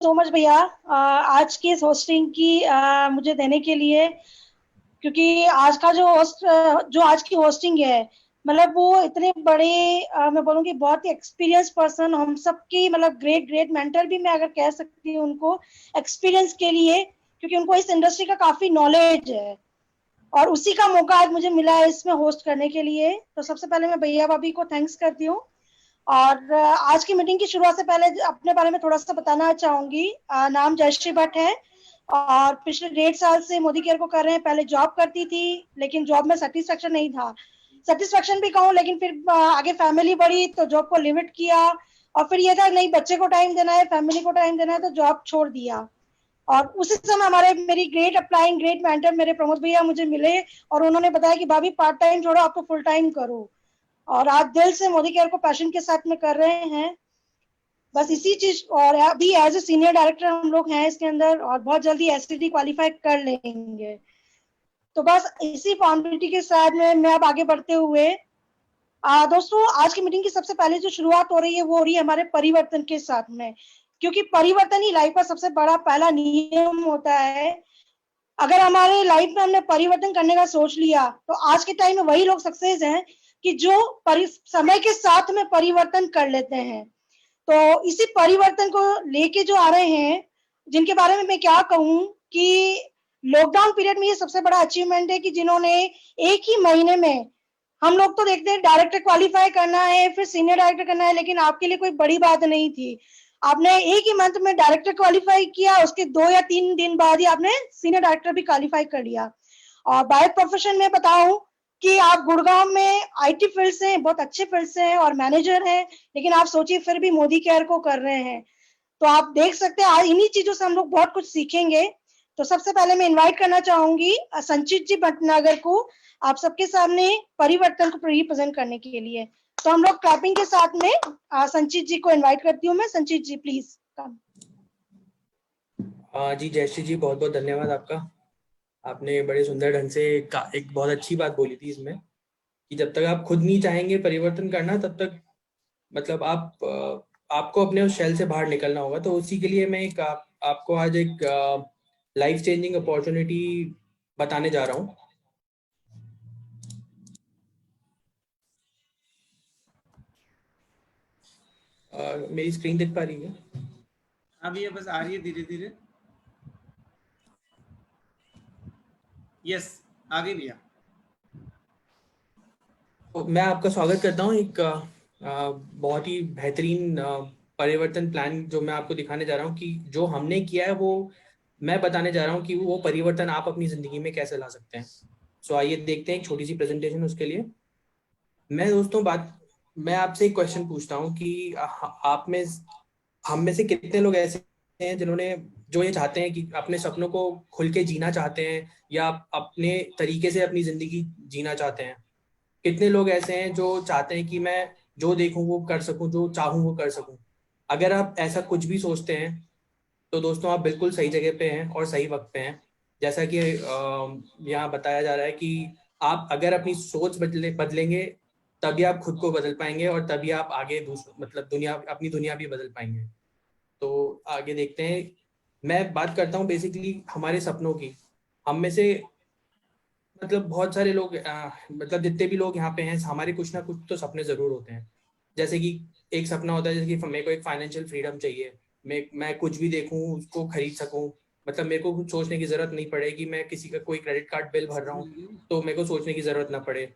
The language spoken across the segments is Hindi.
सो मच भैया, आज की इस होस्टिंग की मुझे देने के लिए। क्योंकि आज का जो होस्ट जो आज की होस्टिंग है, मतलब वो इतने बड़े, मैं बोलूँगी बहुत ही एक्सपीरियंस पर्सन, हम सबकी मतलब ग्रेट ग्रेट मेंटर भी मैं अगर कह सकती हूँ उनको, एक्सपीरियंस के लिए, क्योंकि उनको इस इंडस्ट्री का काफी नॉलेज है। और उसी का मौका आज मुझे मिला है इसमें होस्ट करने के लिए। तो सबसे पहले मैं भैया भाभी को थैंक्स करती हूँ। और आज की मीटिंग की शुरुआत से पहले अपने बारे में थोड़ा सा बताना चाहूंगी। नाम जयश्री भट्ट है और पिछले 1.5 साल से मोदी केयर को कर रहे हैं। पहले जॉब करती थी, लेकिन जॉब में सेटिस्फेक्शन नहीं था। सेटिस्फेक्शन भी कहूँ, लेकिन फिर आगे फैमिली बढ़ी तो जॉब को लिमिट किया। और फिर ये था नहीं, बच्चे को टाइम देना है, फैमिली को टाइम देना है, तो जॉब छोड़ दिया। और उसी समय हमारे मेरी ग्रेट अप्लाइंग ग्रेट मेंटर मेरे प्रमोद भैया मुझे मिले। और उन्होंने बताया कि भाभी पार्ट टाइम छोड़ो, आप तो फुल टाइम करो। और आज दिल से मोदी केयर को पैशन के साथ में कर रहे हैं। बस इसी चीज, और अभी एज ए सीनियर डायरेक्टर हम लोग हैं इसके अंदर, और बहुत जल्दी एसटीडी क्वालिफाई कर लेंगे। तो बस इसी फॉर्मेलिटी के साथ में मैं अब आगे बढ़ते हुए, दोस्तों आज की मीटिंग की सबसे पहले जो शुरुआत हो रही है वो हो रही है हमारे परिवर्तन के साथ में। क्योंकि परिवर्तन ही लाइफ का सबसे बड़ा पहला नियम होता है। अगर हमारे लाइफ में हमने परिवर्तन करने का सोच लिया, तो आज के टाइम में वही लोग सक्सेस हैं कि जो समय के साथ में परिवर्तन कर लेते हैं। तो इसी परिवर्तन को लेके जो आ रहे हैं, जिनके बारे में मैं क्या कहूँ कि लॉकडाउन पीरियड में ये सबसे बड़ा अचीवमेंट है कि जिन्होंने एक ही महीने में, हम लोग तो देखते हैं डायरेक्टर क्वालिफाई करना है फिर सीनियर डायरेक्टर करना है, लेकिन आपके लिए कोई बड़ी बात नहीं थी। आपने एक ही मंथ में डायरेक्टर क्वालिफाई किया, उसके 2 या 3 दिन बाद ही आपने सीनियर डायरेक्टर भी क्वालिफाई कर लिया। और बाय प्रोफेशन में बताऊं कि आप गुड़गांव में आईटी फील्ड से हैं, बहुत अच्छे फील्ड से हैं और मैनेजर हैं, लेकिन आप सोचिए फिर भी मोदी केयर को कर रहे हैं। तो आप देख सकते हैं आज इन्हीं चीजों से हम लोग बहुत कुछ सीखेंगे। तो सबसे पहले मैं इनवाइट करना चाहूंगी संचित जी भटनागर को, आप सबके सामने परिवर्तन को रिप्रेजेंट करने के लिए। तो हम लोग क्लैपिंग के साथ में संचित जी को इनवाइट करती हूँ मैं। संचित जी प्लीज कम। जी जयश्री जी, बहुत बहुत धन्यवाद आपका। आपने बड़े सुंदर ढंग से एक बहुत अच्छी बात बोली थी इसमें कि जब तक आप खुद नहीं चाहेंगे परिवर्तन करना, तब तक मतलब आपको अपने उस शेल से बाहर निकलना होगा। तो उसी के लिए मैं आपको आज एक लाइफ चेंजिंग अपॉर्चुनिटी बताने जा रहा हूँ। मेरी स्क्रीन दिख पा रही है? हाँ भैया, बस आ रही है धीरे धीरे। यस, आ गई भैया। तो मैं आपका स्वागत करता हूँ एक बहुत ही बेहतरीन परिवर्तन प्लान जो मैं आपको दिखाने जा रहा हूँ कि जो हमने किया है वो मैं बताने जा रहा हूँ कि वो परिवर्तन आप अपनी जिंदगी में कैसे ला सकते हैं। सो आइए देखते हैं एक छोटी सी प्रेजेंटेशन उसके लिए। मैं दोस्तों मैं आपसे एक क्वेश्चन पूछता हूँ कि आप में हम में से कितने लोग ऐसे हैं जिन्होंने जो ये चाहते हैं कि अपने सपनों को खुल के जीना चाहते हैं या अपने तरीके से अपनी जिंदगी जीना चाहते हैं। कितने लोग ऐसे हैं जो चाहते हैं कि मैं जो देखूं वो कर सकूं, जो चाहूं वो कर सकूं। अगर आप ऐसा कुछ भी सोचते हैं तो दोस्तों आप बिल्कुल सही जगह पे हैं और सही वक्त पे हैं। जैसा कि यहाँ बताया जा रहा है कि आप अगर अपनी सोच बदलेंगे तभी आप खुद को बदल पाएंगे और तभी आप आगे मतलब अपनी दुनिया भी बदल पाएंगे। तो आगे देखते हैं। मैं बात करता हूँ बेसिकली हमारे सपनों की। हम में से मतलब बहुत सारे लोग मतलब जितने भी लोग यहाँ पे हैं, हमारे कुछ ना कुछ तो सपने जरूर होते हैं। जैसे कि एक सपना होता है जैसे कि मेरे को एक फाइनेंशियल फ्रीडम चाहिए। मैं कुछ भी देखूं उसको खरीद सकूं। मतलब मेरे को कुछ सोचने की जरूरत नहीं पड़े कि मैं किसी का कोई क्रेडिट कार्ड बिल भर रहा हूँ तो मेरे को सोचने की जरूरत ना पड़े।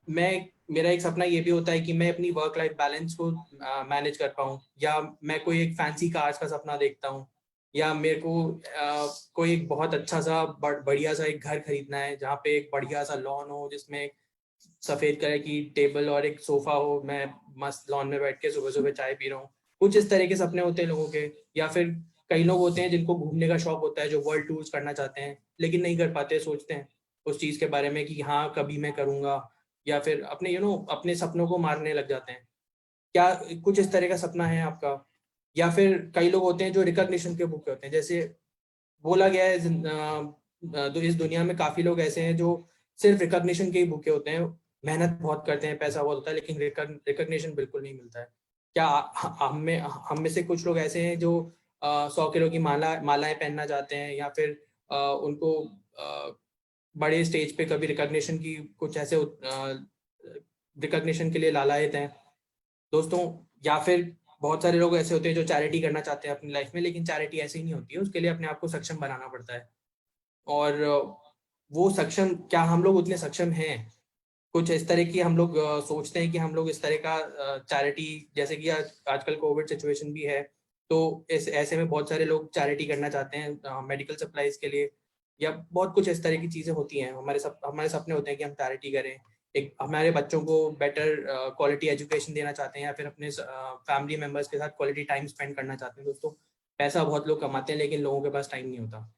मैं मेरा एक सपना ये भी होता है कि मैं अपनी वर्क लाइफ बैलेंस को मैनेज कर पाऊँ, या मैं कोई एक फैंसी कार्स का सपना देखता हूँ, या मेरे को कोई एक बहुत अच्छा सा बढ़िया सा एक घर खरीदना है जहाँ पे एक बढ़िया सा लॉन हो जिसमें एक सफेद कलर की टेबल और एक सोफा हो, मैं मस्त लॉन में बैठ के सुबह सुबह चाय पी रहा हूँ। कुछ इस तरह के सपने होते हैं लोगों के। या फिर कई लोग होते हैं जिनको घूमने का शौक होता है, जो वर्ल्ड टूर्स करना चाहते हैं लेकिन नहीं कर पाते, सोचते हैं उस चीज के बारे में कि हाँ कभी मैं करूंगा, या फिर अपने अपने सपनों को मारने लग जाते हैं। क्या कुछ इस तरह का सपना है आपका? या फिर कई लोग होते हैं जो रिकॉग्निशन के भूखे होते हैं। जैसे बोला गया है तो इस दुनिया में काफी लोग ऐसे हैं जो सिर्फ रिकॉग्निशन के ही भूखे होते हैं। मेहनत बहुत करते हैं, पैसा बहुत होता है, लेकिन रिकॉग्निशन बिल्कुल नहीं मिलता है। क्या हम में से कुछ लोग ऐसे हैं जो 100 किलो की मालाएं पहनना चाहते हैं, या फिर उनको बड़े स्टेज पे कभी रिकॉग्निशन की कुछ ऐसे रिकॉग्निशन के लिए लालायत हैं दोस्तों। या फिर बहुत सारे लोग ऐसे होते हैं जो चैरिटी करना चाहते हैं अपनी लाइफ में, लेकिन चैरिटी ऐसे ही नहीं होती है, उसके लिए अपने आप को सक्षम बनाना पड़ता है। और वो सक्षम, क्या हम लोग उतने सक्षम हैं? कुछ इस तरह की हम लोग सोचते हैं कि हम लोग इस तरह का चैरिटी, जैसे कि आजकल कोविड सिचुएशन भी है, तो ऐसे में बहुत सारे लोग चैरिटी करना चाहते हैं मेडिकल सप्लाईज के लिए, या बहुत कुछ इस तरह की चीज़ें होती हैं। हमारे सपने होते हैं कि हम चैरिटी करें, एक हमारे बच्चों को बेटर क्वालिटी एजुकेशन देना चाहते हैं, या फिर अपने फैमिली मेम्बर्स के साथ क्वालिटी टाइम स्पेंड करना चाहते हैं दोस्तों। पैसा बहुत लोग कमाते हैं, लेकिन लोगों के पास टाइम नहीं होता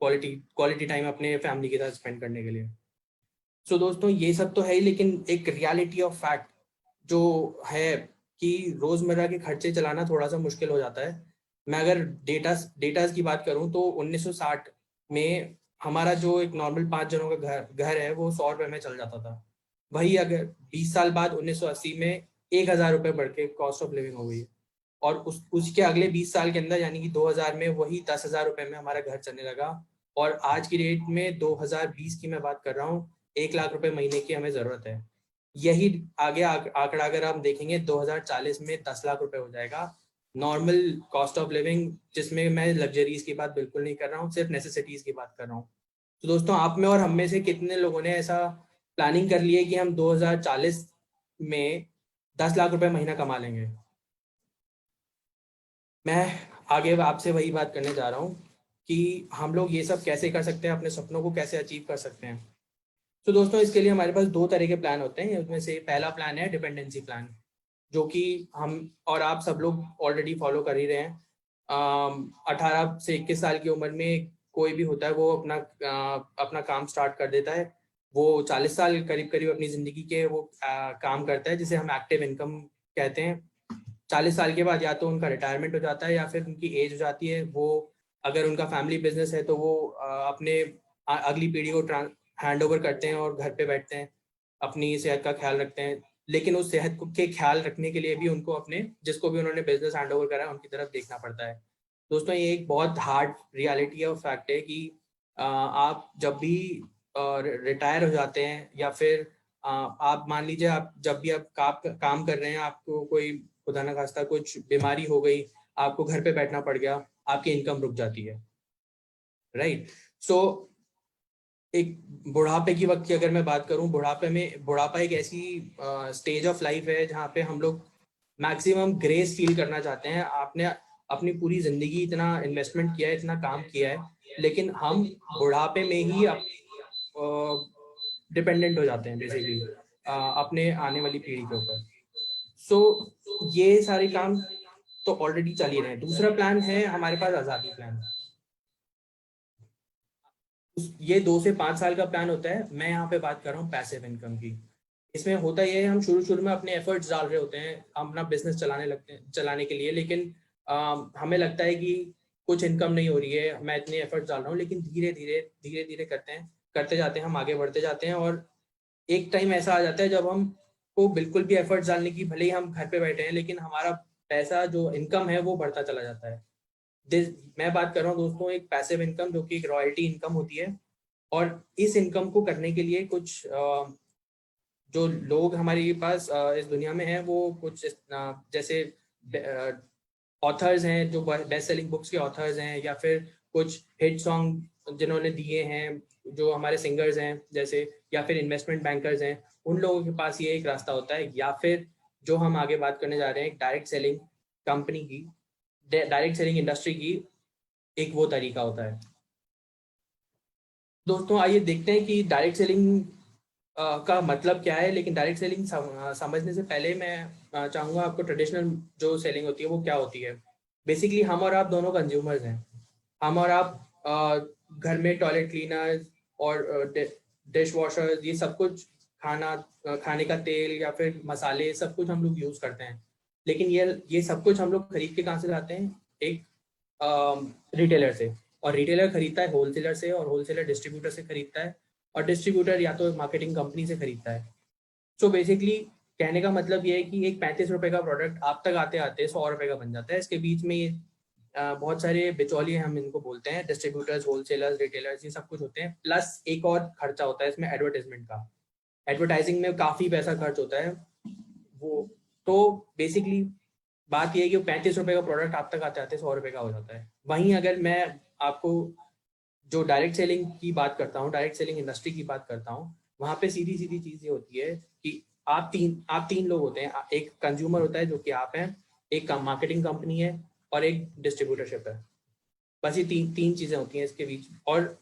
क्वालिटी टाइम अपने फैमिली के साथ स्पेंड करने के लिए। सो दोस्तों, ये सब तो है ही, लेकिन एक रियलिटी ऑफ फैक्ट जो है कि रोजमर्रा के खर्चे चलाना थोड़ा सा मुश्किल हो जाता है। मैं अगर डेटास की बात करूं तो 1960 में हमारा जो एक नॉर्मल 5 जनों का घर है वो 100 रुपए में चल जाता था। वही अगर 20 साल बाद 1980 में 1000 रुपए बढ़ के कॉस्ट ऑफ लिविंग हो गई है, और उसके अगले 20 साल के अंदर यानी कि 2000 में वही 10,000 रुपए में हमारा घर चलने लगा। और आज की डेट में 2020 की मैं बात कर रहा हूँ, 1 लाख रुपए महीने की हमें जरूरत है। यही आगे आंकड़ा अगर हम देखेंगे 2040 में 10 लाख रुपए हो जाएगा नॉर्मल कॉस्ट ऑफ लिविंग, जिसमें मैं लग्जरीज की बात बिल्कुल नहीं कर रहा हूँ, सिर्फ नेसेसिटीज की बात कर रहा हूँ। तो दोस्तों, आप में और हम में से कितने लोगों ने ऐसा प्लानिंग कर लिया कि हम 2040 में 10 लाख रुपए महीना कमा लेंगे? मैं आगे आपसे वही बात करने जा रहा हूँ कि हम लोग ये सब कैसे कर सकते हैं, अपने सपनों को कैसे अचीव कर सकते हैं। तो दोस्तों, इसके लिए हमारे पास 2 तरह के प्लान होते हैं। उसमें से पहला प्लान है डिपेंडेंसी प्लान, जो कि हम और आप सब लोग ऑलरेडी फॉलो कर ही रहे हैं। 18 से 21 साल की उम्र में कोई भी होता है वो अपना काम स्टार्ट कर देता है। वो 40 साल करीब करीब अपनी ज़िंदगी के वो काम करता है, जिसे हम एक्टिव इनकम कहते हैं। 40 साल के बाद या तो उनका रिटायरमेंट हो जाता है, या फिर उनकी एज हो जाती है। वो अगर उनका फैमिली बिजनेस है तो वो अपने अगली पीढ़ी को हैंड ओवर करते हैं और घर पे बैठते हैं, अपनी सेहत का ख्याल रखते हैं। लेकिन उस सेहत के ख्याल रखने के लिए भी उनको अपने जिसको भी उन्होंने बिजनेस हैंड ओवर करा है उनकी तरफ देखना पड़ता है। दोस्तों, ये एक बहुत हार्ड रियलिटी और फैक्ट है कि आप जब भी रिटायर हो जाते हैं, या फिर आप मान लीजिए आप जब भी आप काम कर रहे हैं, आपको कोई खुदा ना खास्ता कुछ बीमारी हो गई, आपको घर पे बैठना पड़ गया, आपकी इनकम रुक जाती है, राइट? सो एक बुढ़ापे की वक्त की अगर मैं बात करूं, बुढ़ापा एक ऐसी स्टेज ऑफ लाइफ है जहाँ पे हम लोग मैक्सिमम ग्रेस फील करना चाहते हैं। आपने अपनी पूरी जिंदगी इतना इन्वेस्टमेंट किया है, इतना काम किया है, लेकिन हम बुढ़ापे में ही डिपेंडेंट हो जाते हैं बेसिकली अपने आने वाली पीढ़ी के ऊपर। सो ये सारे काम तो ऑलरेडी चल ही रहे हैं। दूसरा प्लान है हमारे पास आज़ादी प्लान। ये 2 से 5 साल का प्लान होता है। मैं यहाँ पे बात कर रहा हूँ पैसिव इनकम की। इसमें होता ये है, हम शुरू में अपने एफर्ट्स डाल रहे होते हैं, हम अपना बिजनेस चलाने के लिए, लेकिन हमें लगता है कि कुछ इनकम नहीं हो रही है, मैं इतने एफर्ट्स डाल रहा हूँ, लेकिन धीरे धीरे करते जाते हैं, हम आगे बढ़ते जाते हैं। और एक टाइम ऐसा आ जाता है जब हम को बिल्कुल भी एफर्ट्स डालने की, भले ही हम घर पे बैठे हैं, लेकिन हमारा पैसा जो इनकम है वो बढ़ता चला जाता है। मैं बात कर रहा हूँ दोस्तों एक पैसिव इनकम, जो कि एक रॉयल्टी इनकम होती है। और इस इनकम को करने के लिए कुछ जो लोग हमारे पास इस दुनिया में हैं, वो कुछ जैसे ऑथर्स हैं, जो बेस्ट सेलिंग बुक्स के ऑथर्स हैं, या फिर कुछ हिट सॉन्ग जिन्होंने दिए हैं, जो हमारे सिंगर्स हैं जैसे, या फिर इन्वेस्टमेंट बैंकर्स हैं, उन लोगों के पास ये एक रास्ता होता है। या फिर जो हम आगे बात करने जा रहे हैं, डायरेक्ट सेलिंग कंपनी की, डायरेक्ट सेलिंग इंडस्ट्री की एक वो तरीका होता है। दोस्तों, आइए देखते हैं कि डायरेक्ट सेलिंग का मतलब क्या है। लेकिन डायरेक्ट सेलिंग समझने से पहले मैं चाहूँगा आपको ट्रेडिशनल जो सेलिंग होती है वो क्या होती है। बेसिकली हम और आप दोनों कंज्यूमर्स हैं। हम और आप घर में टॉयलेट क्लीनर्स और डिश वॉशर्स, ये सब कुछ, खाने का तेल या फिर मसाले, सब कुछ हम लोग यूज़ करते हैं। लेकिन ये सब कुछ हम लोग खरीद के कहाँ से लाते हैं? एक रिटेलर से। और रिटेलर खरीदता है होलसेलर से, और होलसेलर डिस्ट्रीब्यूटर से खरीदता है, और डिस्ट्रीब्यूटर या तो मार्केटिंग कंपनी से खरीदता है। सो बेसिकली कहने का मतलब ये है कि एक 35 रुपए का प्रोडक्ट आप तक आते आते 100 रुपए का बन जाता है। इसके बीच में बहुत सारे बिचौलिए हम इनको बोलते हैं, डिस्ट्रीब्यूटर्स, होलसेलर्स, रिटेलर्स, ये सब कुछ होते हैं, प्लस एक और खर्चा होता है इसमें एडवर्टाइजमेंट का। एडवर्टाइजिंग में काफ़ी पैसा खर्च होता है वो। तो बेसिकली बात ये है कि 35 रुपए का प्रोडक्ट आप तक आते आते 100 रुपए का हो जाता है। वहीं अगर मैं आपको जो डायरेक्ट सेलिंग की बात करता हूँ, डायरेक्ट सेलिंग इंडस्ट्री की बात करता हूँ, वहाँ पे सीधी सीधी चीज़ ये होती है कि आप तीन लोग होते हैं। एक कंज्यूमर होता है जो कि आप हैं, एक मार्केटिंग कंपनी है, और एक डिस्ट्रीब्यूटरशिप है। बस ये तीन चीज़ें होती हैं इसके बीच। और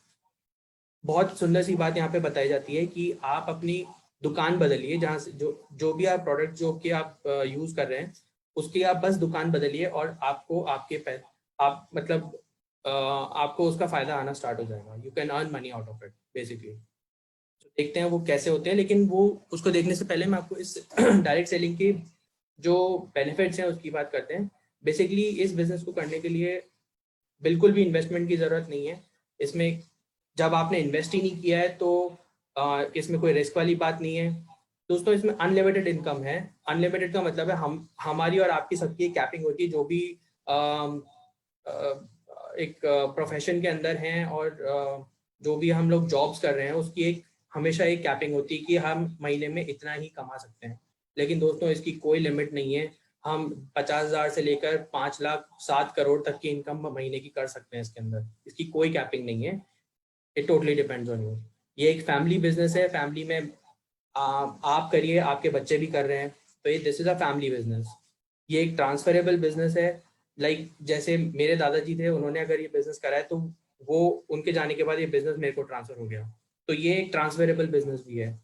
बहुत सुंदर सी बात यहाँ पे बताई जाती है कि आप अपनी दुकान बदलिए, जहाँ से जो भी आप प्रोडक्ट जो कि आप यूज़ कर रहे हैं उसकी आप बस दुकान बदलिए, और आपको आप मतलब आपको उसका फ़ायदा आना स्टार्ट हो जाएगा। You can earn money out of it basically. तो देखते हैं वो कैसे होते हैं, लेकिन वो उसको देखने से पहले मैं आपको इस डायरेक्ट सेलिंग के जो बेनिफिट्स हैं उसकी बात करते हैं। बेसिकली इस बिज़नेस को करने के लिए बिल्कुल भी इन्वेस्टमेंट की ज़रूरत नहीं है। इसमें जब आपने इन्वेस्ट ही नहीं किया है तो इसमें कोई रिस्क वाली बात नहीं है दोस्तों। इसमें अनलिमिटेड इनकम है। अनलिमिटेड का मतलब है हमारी और आपकी सबकी कैपिंग होती है, जो भी एक प्रोफेशन के अंदर हैं और जो भी हम लोग जॉब्स कर रहे हैं उसकी एक हमेशा एक कैपिंग होती है कि हम महीने में इतना ही कमा सकते हैं। लेकिन दोस्तों इसकी कोई लिमिट नहीं है। हम 50,000 से लेकर 5 लाख 7 करोड़ तक की इनकम महीने की कर सकते हैं इसके अंदर। इसकी कोई कैपिंग नहीं है। It totally depends on you. ये एक फैमिली बिजनेस है। फैमिली में आप करिए, आपके बच्चे भी कर रहे हैं, तो ये this is a family business. ये एक ट्रांसफरेबल बिजनेस है। लाइक जैसे मेरे दादाजी थे, उन्होंने अगर ये बिजनेस करा है तो वो उनके जाने के बाद ये बिजनेस मेरे को ट्रांसफर हो गया, तो ये एक ट्रांसफरेबल बिजनेस भी है।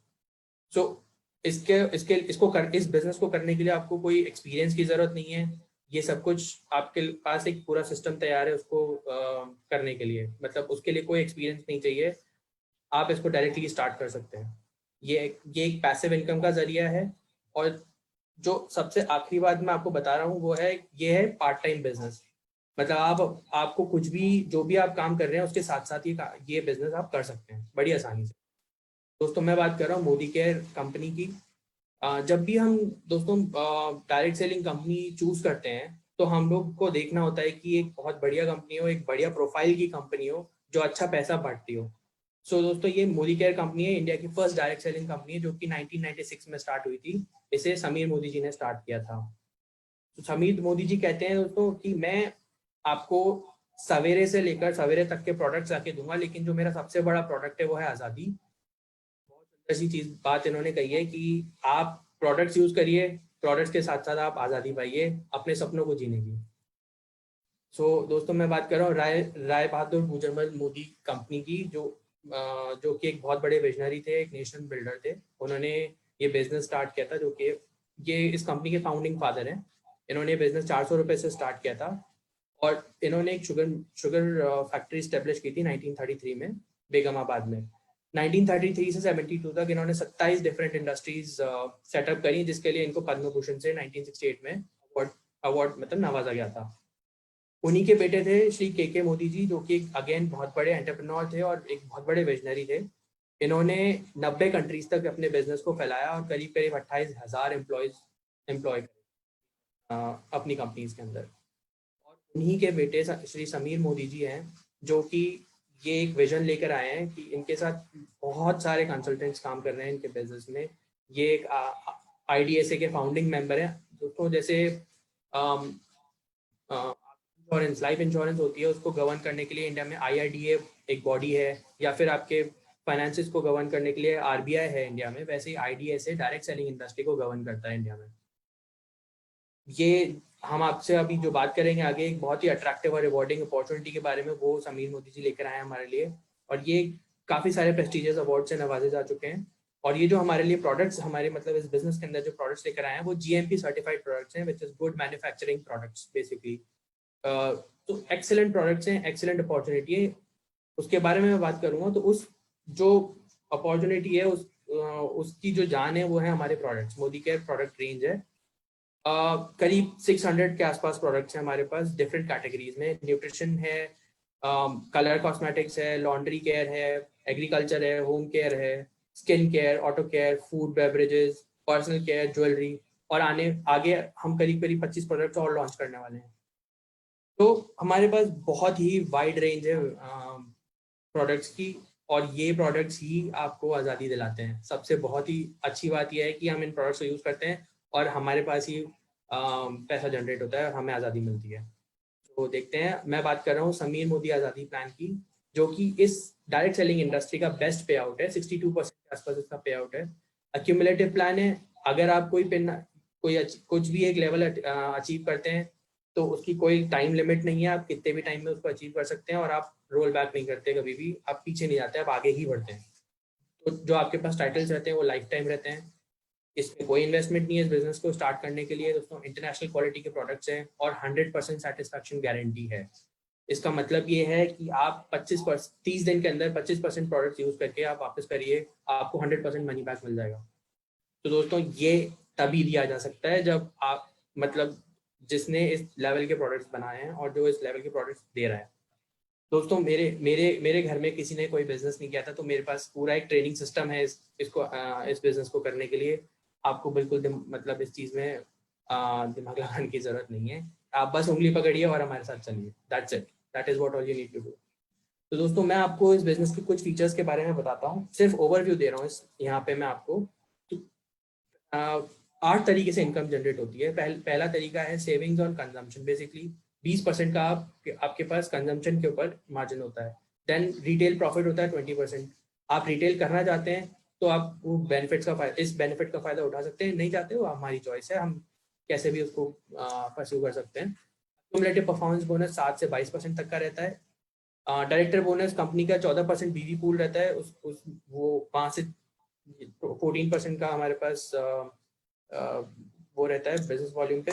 सो इस बिजनेस को करने के लिए आपको कोई एक्सपीरियंस की जरूरत नहीं है। ये सब कुछ आपके पास एक पूरा सिस्टम तैयार है उसको करने के लिए। मतलब उसके लिए कोई एक्सपीरियंस नहीं चाहिए, आप इसको डायरेक्टली स्टार्ट कर सकते हैं। ये एक पैसिव इनकम का जरिया है। और जो सबसे आखिरी बात मैं आपको बता रहा हूँ वो है, ये है पार्ट टाइम बिजनेस। मतलब आपको कुछ भी जो भी आप काम कर रहे हैं उसके साथ साथ ये बिजनेस आप कर सकते हैं बड़ी आसानी से। दोस्तों मैं बात कर रहा हूँ मोदी केयर कंपनी की। जब भी हम दोस्तों डायरेक्ट सेलिंग कंपनी चूज करते हैं तो हम लोग को देखना होता है कि एक बहुत बढ़िया कंपनी हो, एक बढ़िया प्रोफाइल की कंपनी हो जो अच्छा पैसा बांटती हो। सो दोस्तों ये मोदी केयर कंपनी है, इंडिया की फर्स्ट डायरेक्ट सेलिंग कंपनी है जो कि 1996 में स्टार्ट हुई थी। इसे समीर मोदी जी ने स्टार्ट किया था। तो समीर मोदी जी कहते हैं दोस्तों कि मैं आपको सवेरे से लेकर सवेरे तक के प्रोडक्ट्स आके दूंगा, लेकिन जो मेरा सबसे बड़ा प्रोडक्ट है वो है आज़ादी। बहुत सुंदर सी चीज बात इन्होंने कही है कि आप प्रोडक्ट्स यूज करिए, प्रोडक्ट्स के साथ साथ आप आज़ादी पाइए अपने सपनों को जीने की। दोस्तों मैं बात कर रहा हूँ राय बहादुर भूजमल मोदी कंपनी की, जो कि एक बहुत बड़े विजनरी थे, एक नेशन बिल्डर थे। उन्होंने ये बिजनेस स्टार्ट किया था, जो कि ये इस कंपनी के फाउंडिंग फादर हैं। इन्होंने बिजनेस 400 रुपये से स्टार्ट किया था और इन्होंने एक शुगर फैक्ट्री स्टेब्लिश की थी 1933 में बेगमाबाद में। 1933 से 72 तक इन्होंने 27 डिफरेंट इंडस्ट्रीज सेटअप करी, जिसके लिए इनको पद्म भूषण से 1968 में अवार्ड मतलब नवाजा गया था। उन्हीं के बेटे थे श्री के मोदी जी, जो कि अगेन बहुत बड़े एंटरप्रेन्योर थे और एक बहुत बड़े विजनरी थे। इन्होंने 90 कंट्रीज तक अपने बिजनेस को फैलाया और करीब करीब 28,000 एम्प्लॉय अपनी कंपनीज के अंदर। और उन्हीं के बेटे श्री समीर मोदी जी हैं, जो कि ये एक विजन लेकर आए हैं कि इनके साथ बहुत सारे कंसल्टेंट्स काम कर रहे हैं इनके बिजनेस में। ये एक IDSA के फाउंडिंग मेंबर हैं दोस्तों। जैसे इंश्योरेंस, लाइफ इंश्योरेंस होती है, उसको गवर्न करने के लिए इंडिया में IRDA एक बॉडी है, या फिर आपके फाइनेंसेस को गवर्न करने के लिए RBI है इंडिया में। वैसे ही IDSA डायरेक्ट सेलिंग इंडस्ट्री को गवर्न करता है इंडिया में। ये हम आपसे अभी जो बात करेंगे आगे एक बहुत ही अट्रैक्टिव और रिवॉर्डिंग अपॉर्चुनिटी के बारे में, वो समीर मोदी जी लेकर आए हैं हमारे लिए। और ये काफ़ी सारे प्रेस्टिजियस अवार्ड से नवाजे जा चुके हैं। और ये जो हमारे लिए प्रोडक्ट्स, हमारे मतलब इस बिजनेस के अंदर जो प्रोडक्ट्स लेकर आए हैं वो GMP सर्टिफाइड प्रोडक्ट्स हैं, which is good manufacturing products basically. तो एक्सेलेंट प्रोडक्ट्स हैं, एक्सेलेंट अपॉर्चुनिटी है। उसके बारे में मैं बात करूँगा तो उस जो अपॉर्चुनिटी है उसकी जो जान है वो है हमारे products. Modi care product range है, करीब 600 के आसपास प्रोडक्ट्स हैं हमारे पास डिफरेंट कैटेगरीज में। न्यूट्रिशन है, कलर कॉस्मेटिक्स है, लॉन्ड्री केयर है, एग्रीकल्चर है, होम केयर है, skin care, auto care, food beverages, personal care, jewellery, और आगे हम करीब 25 प्रोडक्ट्स और लॉन्च करने वाले हैं। तो हमारे पास बहुत ही वाइड रेंज है प्रोडक्ट्स की, और ये प्रोडक्ट्स ही आपको आज़ादी दिलाते हैं। सबसे बहुत ही अच्छी बात यह है कि हम इन प्रोडक्ट्स को यूज़ करते हैं और हमारे पास ही पैसा जनरेट होता है और हमें आज़ादी मिलती है। तो देखते हैं, मैं बात कर रहा हूँ समीर मोदी आज़ादी प्लान की, जो कि इस डायरेक्ट सेलिंग इंडस्ट्री का बेस्ट पे आउट है। 62% के आसपास इसका पे आउट है। अक्यूमुलेटिव प्लान है। अगर आप कुछ भी एक लेवल अचीव करते हैं तो उसकी कोई टाइम लिमिट नहीं है, आप कितने भी टाइम में उसको अचीव कर सकते हैं, और आप रोल बैक नहीं करते, कभी भी आप पीछे नहीं जाते, आप आगे ही बढ़ते हैं। तो जो आपके पास टाइटल्स रहते हैं वो लाइफ टाइम रहते हैं। इसमें कोई इन्वेस्टमेंट नहीं है इस बिजनेस को स्टार्ट करने के लिए दोस्तों। इंटरनेशनल क्वालिटी के प्रोडक्ट्स हैं और 100% सेटिस्फैक्शन गारंटी है। इसका मतलब ये है कि आप 30 दिन के अंदर 25% प्रोडक्ट यूज करके आप वापस करिए, आपको 100% मनी बैक मिल जाएगा। तो दोस्तों ये तभी दिया जा सकता है जब आप जिसने इस लेवल के प्रोडक्ट्स बनाए हैं और जो इस लेवल के प्रोडक्ट्स दे रहा है। दोस्तों मेरे मेरे मेरे घर में किसी ने कोई बिजनेस नहीं किया था, तो मेरे पास पूरा एक ट्रेनिंग सिस्टम है इस बिजनेस को करने के लिए। आपको बिल्कुल इस चीज़ में दिमाग लगाने की जरूरत नहीं है। आप बस उंगली पकड़िए और हमारे साथ चलिए। That's it, that is what all you need to do. तो दोस्तों मैं आपको इस बिजनेस के कुछ फीचर्स के बारे में बताता हूँ, सिर्फ ओवरव्यू दे रहा हूँ यहाँ पे मैं आपको। तो 8 तरीके से इनकम जनरेट होती है। पहला तरीका है सेविंग्स और कंजम्पशन। बेसिकली 20% का आपके पास कंजम्पशन के ऊपर मार्जिन होता है। देन रिटेल प्रॉफिट होता है 20%। आप रिटेल करना चाहते हैं तो आप वो इस बेनिफिट का फायदा उठा सकते हैं, नहीं चाहते वो हमारी चॉइस है, हम कैसे भी उसको परस्यू कर सकते हैं। क्यूमुलेटिव परफॉर्मेंस बोनस 7 से 22% तक का रहता है। डायरेक्टर बोनस कंपनी का 14% बीवी पूल रहता है, वो 5 से 14% का हमारे पास वो रहता है बिजनेस वॉल्यूम पे।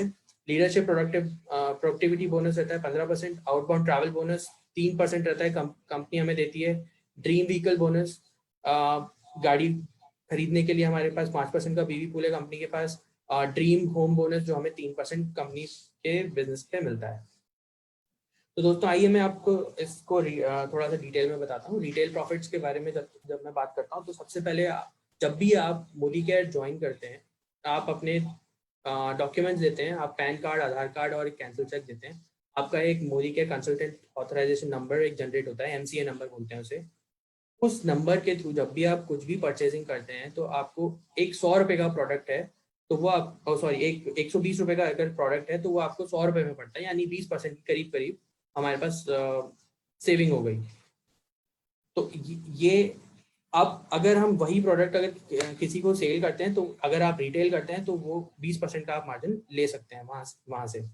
लीडरशिप प्रोडक्टिविटी बोनस रहता है 15%। आउटबाउंड ट्रैवल बोनस 3% रहता है, कंपनी हमें देती है। ड्रीम व्हीकल बोनस, गाड़ी खरीदने के लिए हमारे पास 5% का बीवी पूल है कंपनी के पास। ड्रीम होम बोनस जो हमें 3% कंपनी के बिजनेस पे मिलता है। तो दोस्तों आइए मैं आपको इसको थोड़ा सा डिटेल में बताता हूँ। रिटेल प्रॉफिट्स के बारे में जब मैं बात करता हूँ तो सबसे पहले जब भी आप मोदी केयर ज्वाइन करते हैं, आप अपने डॉक्यूमेंट्स देते हैं, आप पैन कार्ड, आधार कार्ड और एक कैंसिल चेक देते हैं। आपका एक Modi care consultant authorization number एक जनरेट होता है, MCA नंबर बोलते हैं उसे। उस नंबर के थ्रू जब भी आप कुछ भी परचेजिंग करते हैं तो आपको एक 100 रुपये का प्रोडक्ट है तो वो आप एक 120 रुपये का अगर प्रोडक्ट है तो वो आपको 100 रुपये में पड़ता है, यानी 20% के करीब करीब हमारे पास सेविंग हो गई। तो ये अब अगर हम वही प्रोडक्ट अगर किसी को सेल करते हैं, तो अगर आप रिटेल करते हैं तो वो 20% का आप मार्जिन ले सकते हैं वहाँ से।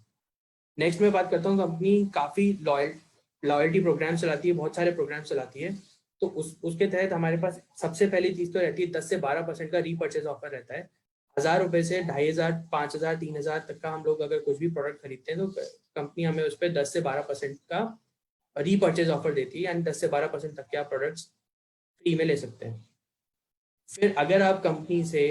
नेक्स्ट मैं बात करता हूँ, कंपनी काफ़ी लॉयल्टी प्रोग्राम चलाती है, बहुत सारे प्रोग्राम चलाती है। तो उसके तहत हमारे पास सबसे पहली चीज़ तो रहती है 10 से 12% का रीपर्चेज ऑफर रहता है। 1000 रुपये से 2500, 5000, 3000 तक का हम लोग अगर कुछ भी प्रोडक्ट खरीदते हैं तो कंपनी हमें उस पर 10 से 12% का रीपर्चेज ऑफर देती है, यानी 10 से 12% तक के आप प्रोडक्ट्स फ्री में ले सकते हैं। फिर अगर आप कंपनी से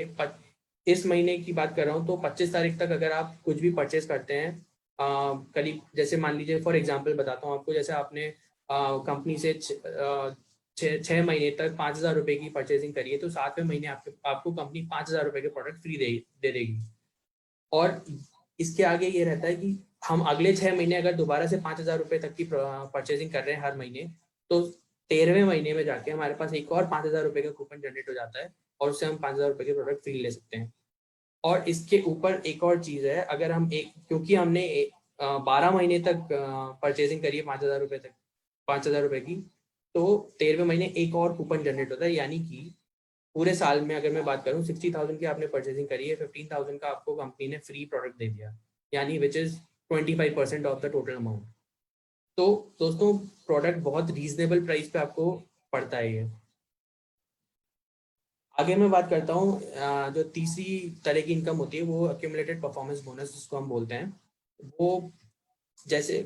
इस महीने की बात कर रहा हूँ तो 25 तारीख तक अगर आप कुछ भी परचेज करते हैं, करीब जैसे मान लीजिए फॉर एग्जांपल बताता हूँ आपको, जैसे आपने कंपनी से 6 महीने तक 5000 रुपये की परचेजिंग करी है, तो 7वें महीने आपको कंपनी 5000 रुपये के प्रोडक्ट फ्री दे देगी। और इसके आगे ये रहता है कि हम अगले 6 महीने अगर दोबारा से 5000 रुपये तक की परचेजिंग कर रहे हैं हर महीने, तो 13वें महीने में जाके हमारे पास एक और 5000 रुपये का कूपन जनरेट हो जाता है और उससे हम 5000 रुपये के प्रोडक्ट फ्री ले सकते हैं। और इसके ऊपर एक और चीज़ है, अगर हम क्योंकि हमने 12 महीने तक परचेजिंग करी है 5000 रुपये तक, 5000 रुपये की, तो 13वें महीने एक और कूपन जनरेट होता है, यानी कि पूरे साल में अगर मैं बात करूँ 60,000 की आपने परचेजिंग करी है, 15,000 का आपको कंपनी ने फ्री प्रोडक्ट दे दिया, यानी which is 25% of the total amount. तो दोस्तों प्रोडक्ट बहुत रीजनेबल प्राइस पे आपको पड़ता है ये। आगे मैं बात करता हूँ, जो तीसरी तरह की इनकम होती है वो एक्यूमुलेटेड परफॉर्मेंस बोनस जिसको हम बोलते हैं। वो जैसे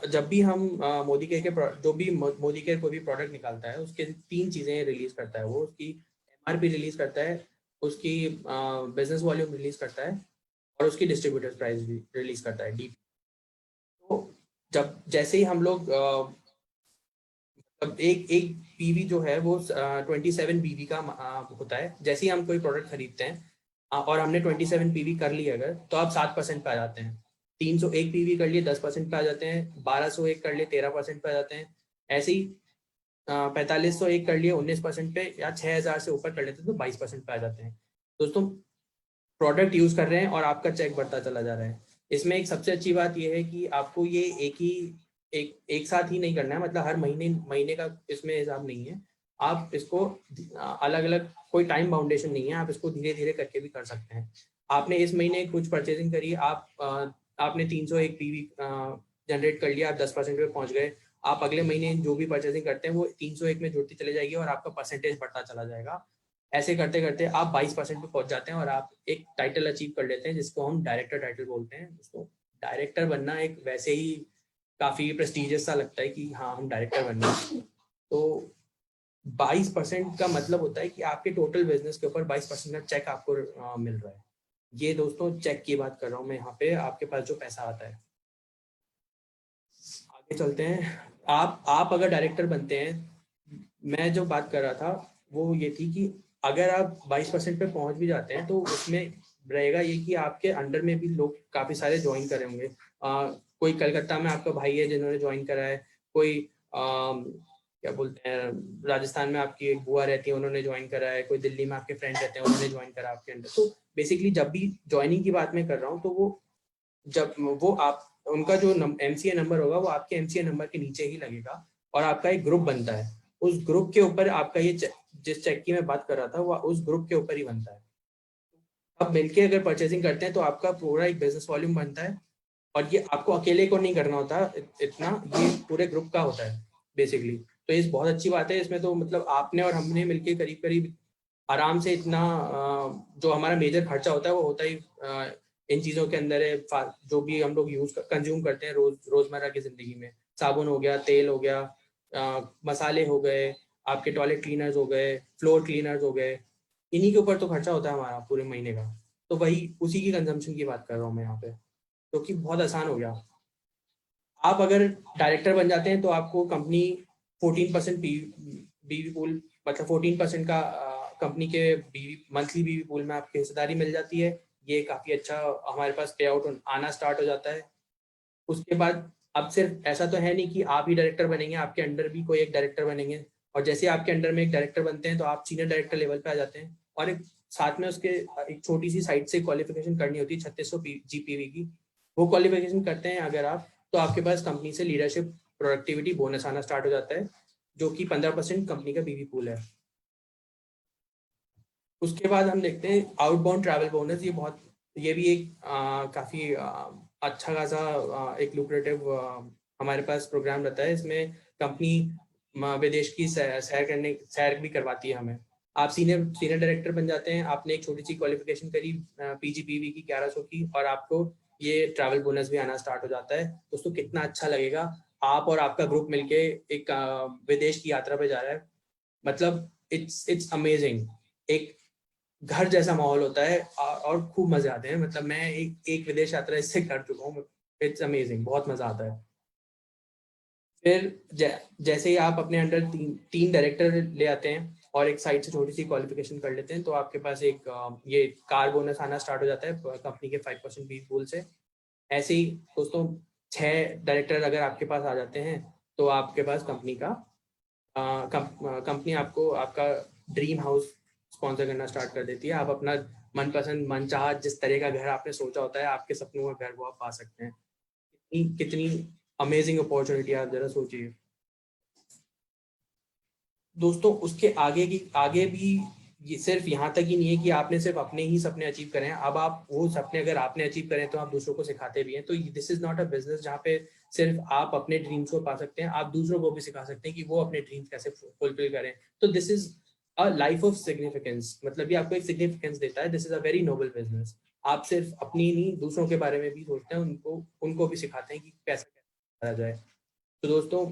जब भी हम मोदी केयर के जो भी मोदी केयर कोई भी प्रोडक्ट निकालता है उसके 3 चीज़ें रिलीज करता है। वो उसकी MRP रिलीज करता है, उसकी बिजनेस वॉल्यूम रिलीज करता है और उसकी डिस्ट्रीब्यूटर प्राइस भी रिलीज करता है, DP। तो जैसे ही हम लोग एक PV जो है वो 27 PV का होता है। जैसे ही हम कोई प्रोडक्ट खरीदते हैं और हमने 27 PV कर ली अगर, तो आप 7% पे आ जाते हैं। 301 पीवी कर लिए 10% पे आ जाते हैं, 1201 कर लिए 13% पे आ जाते हैं, ऐसे ही 4501 कर लिए 19% पे, या 6000 से ऊपर कर लेते हैं तो 22% पे आ जाते हैं। दोस्तों प्रोडक्ट यूज कर रहे हैं और आपका चेक बढ़ता चला जा रहा है। इसमें एक सबसे अच्छी बात यह है कि आपको ये एक साथ ही नहीं करना है, मतलब हर महीने का इसमें हिसाब नहीं है। आप इसको अलग अलग, कोई टाइम बाउंडेशन नहीं है, आप इसको धीरे धीरे करके भी कर सकते हैं। आपने इस महीने कुछ परचेजिंग करी, आपने 301 पीवी जनरेट कर लिया, आप 10% पे पहुंच गए। आप अगले महीने जो भी परचेजिंग करते हैं वो 301 में जुड़ती चली जाएगी और आपका परसेंटेज बढ़ता चला जाएगा। ऐसे करते करते आप 22% पे पहुंच जाते हैं और आप एक टाइटल अचीव कर लेते हैं जिसको हम डायरेक्टर टाइटल बोलते हैं। दोस्तों डायरेक्टर बनना एक वैसे ही काफी प्रेस्टिजियस सा लगता है कि हाँ हम डायरेक्टर बनना है। तो 22% का मतलब होता है कि आपके टोटल बिजनेस के ऊपर 22% का चेक आपको मिल रहा है। ये दोस्तों चेक की बात कर रहा हूँ मैं यहाँ पे, आपके पास जो पैसा आता है। आगे चलते हैं। आप अगर डायरेक्टर बनते हैं, मैं जो बात कर रहा था वो ये थी कि अगर आप 22% पे पहुंच भी जाते हैं तो उसमें रहेगा ये कि आपके अंडर में भी लोग काफी सारे ज्वाइन करे होंगे। कोई कलकत्ता में आपका भाई है जिन्होंने ज्वाइन करा है, कोई क्या बोलते हैं राजस्थान में आपकी एक बुआ रहती है उन्होंने ज्वाइन करा है, कोई दिल्ली में आपके फ्रेंड रहते हैं उन्होंने ज्वाइन करा आपके अंडर। तो बेसिकली जब भी ज्वाइनिंग की बात मैं कर रहा हूँ तो वो आप उनका जो एमसीए नंबर होगा वो आपके एमसीए नंबर के नीचे ही लगेगा और आपका एक ग्रुप बनता है। उस ग्रुप के ऊपर आपका ये जिस चेक की मैं बात कर रहा था वो उस ग्रुप के ऊपर ही बनता है। अब मिलके अगर परचेसिंग करते हैं तो आपका पूरा एक बिजनेस वॉल्यूम बनता है और ये आपको अकेले को नहीं करना होता इतना, ये पूरे ग्रुप का होता है बेसिकली। तो ये बहुत अच्छी बात है। इसमें तो मतलब आपने और हमने मिलके करीब करीब आराम से इतना जो हमारा मेजर खर्चा होता है वो होता ही इन चीज़ों के अंदर है। जो भी हम लोग कंज्यूम करते हैं रोजमर्रा की जिंदगी में, साबुन हो गया, तेल हो गया, मसाले हो गए, आपके टॉयलेट क्लीनर्स हो गए, फ्लोर क्लीनर्स हो गए, इन्हीं के ऊपर तो खर्चा होता है हमारा पूरे महीने का। तो वही उसी की कंजम्पशन की बात कर रहा हूँ मैं यहाँ पे, तो कि बहुत आसान हो गया। आप अगर डायरेक्टर बन जाते हैं तो आपको कंपनी 14% बीवी पूल, मतलब 14% का कंपनी के मंथली बीवी पूल में आपकी हिस्सेदारी मिल जाती है। ये काफ़ी अच्छा हमारे पास पे आउट आना स्टार्ट हो जाता है। उसके बाद अब सिर्फ ऐसा तो है नहीं कि आप ही डायरेक्टर बनेंगे, आपके अंडर भी कोई एक डायरेक्टर बनेंगे और जैसे आपके अंडर में एक डायरेक्टर बनते हैं तो आप सीनियर डायरेक्टर लेवल पे आ जाते हैं। और एक साथ में उसके एक छोटी सी साइड से क्वालिफिकेशन करनी होती है 3600 जीपीवी की। वो क्वालिफिकेशन करते हैं अगर आप, तो आपके पास कंपनी से लीडरशिप प्रोडक्टिविटी बोनस आना स्टार्ट हो जाता है जो कि 15% कंपनी का बीवी पूल है। उसके बाद हम देखते हैं आउटबाउंड ट्रैवल बोनस। ये भी एक काफ़ी अच्छा खासा एक लुक्रेटिव हमारे पास प्रोग्राम रहता है। इसमें कंपनी विदेश की सैर भी करवाती है हमें। आप सीनियर डायरेक्टर बन जाते हैं, आपने एक छोटी सी क्वालिफिकेशन करी पीजीपीवी की 1100 की और आपको ये ट्रैवल बोनस भी आना स्टार्ट हो जाता है। दोस्तों कितना अच्छा लगेगा, आप और आपका ग्रुप मिलके एक विदेश की यात्रा पे जा रहा है। मतलब इट्स अमेजिंग, एक घर जैसा माहौल होता है और खूब मजे आते हैं। मतलब मैं एक विदेश यात्रा इससे कर चुका हूँ, इट्स अमेजिंग, बहुत मजा आता है। फिर जैसे ही आप अपने अंडर तीन डायरेक्टर ले आते हैं और एक साइड से छोटी सी क्वालिफिकेशन कर लेते हैं तो आपके पास एक ये कार बोनस आना स्टार्ट हो जाता है कंपनी के 5% बी पूल से। ऐसे ही दोस्तों 6 डायरेक्टर अगर आपके पास आ जाते हैं तो आपके पास कंपनी आपको आपका ड्रीम हाउस स्पॉन्सर करना स्टार्ट कर देती है। आप अपना मनपसंद मनचाहा जिस तरह का घर आपने सोचा होता है, आपके सपनों का घर वो आप पा सकते हैं। कितनी अमेजिंग अपॉर्चुनिटी, आप जरा सोचिए दोस्तों। उसके आगे भी ये सिर्फ यहाँ तक ही नहीं है कि आपने सिर्फ अपने ही सपने अचीव करें। अब आप वो सपने अगर आपने अचीव करें तो आप दूसरों को सिखाते भी हैं। तो this is not a business जहाँ पे सिर्फ आप अपने ड्रीम्स को पा सकते हैं, आप दूसरों को भी सिखा सकते हैं कि वो अपने ड्रीम्स कैसे फुलफिल करें। तो this is a life of significance, मतलब ये आपको एक सिग्निफिकेंस देता है। This is a very noble business. आप सिर्फ अपनी नहीं दूसरों के बारे में भी सोचते हैं, उनको भी सिखाते हैं कि कैसे करा जाए। तो दोस्तों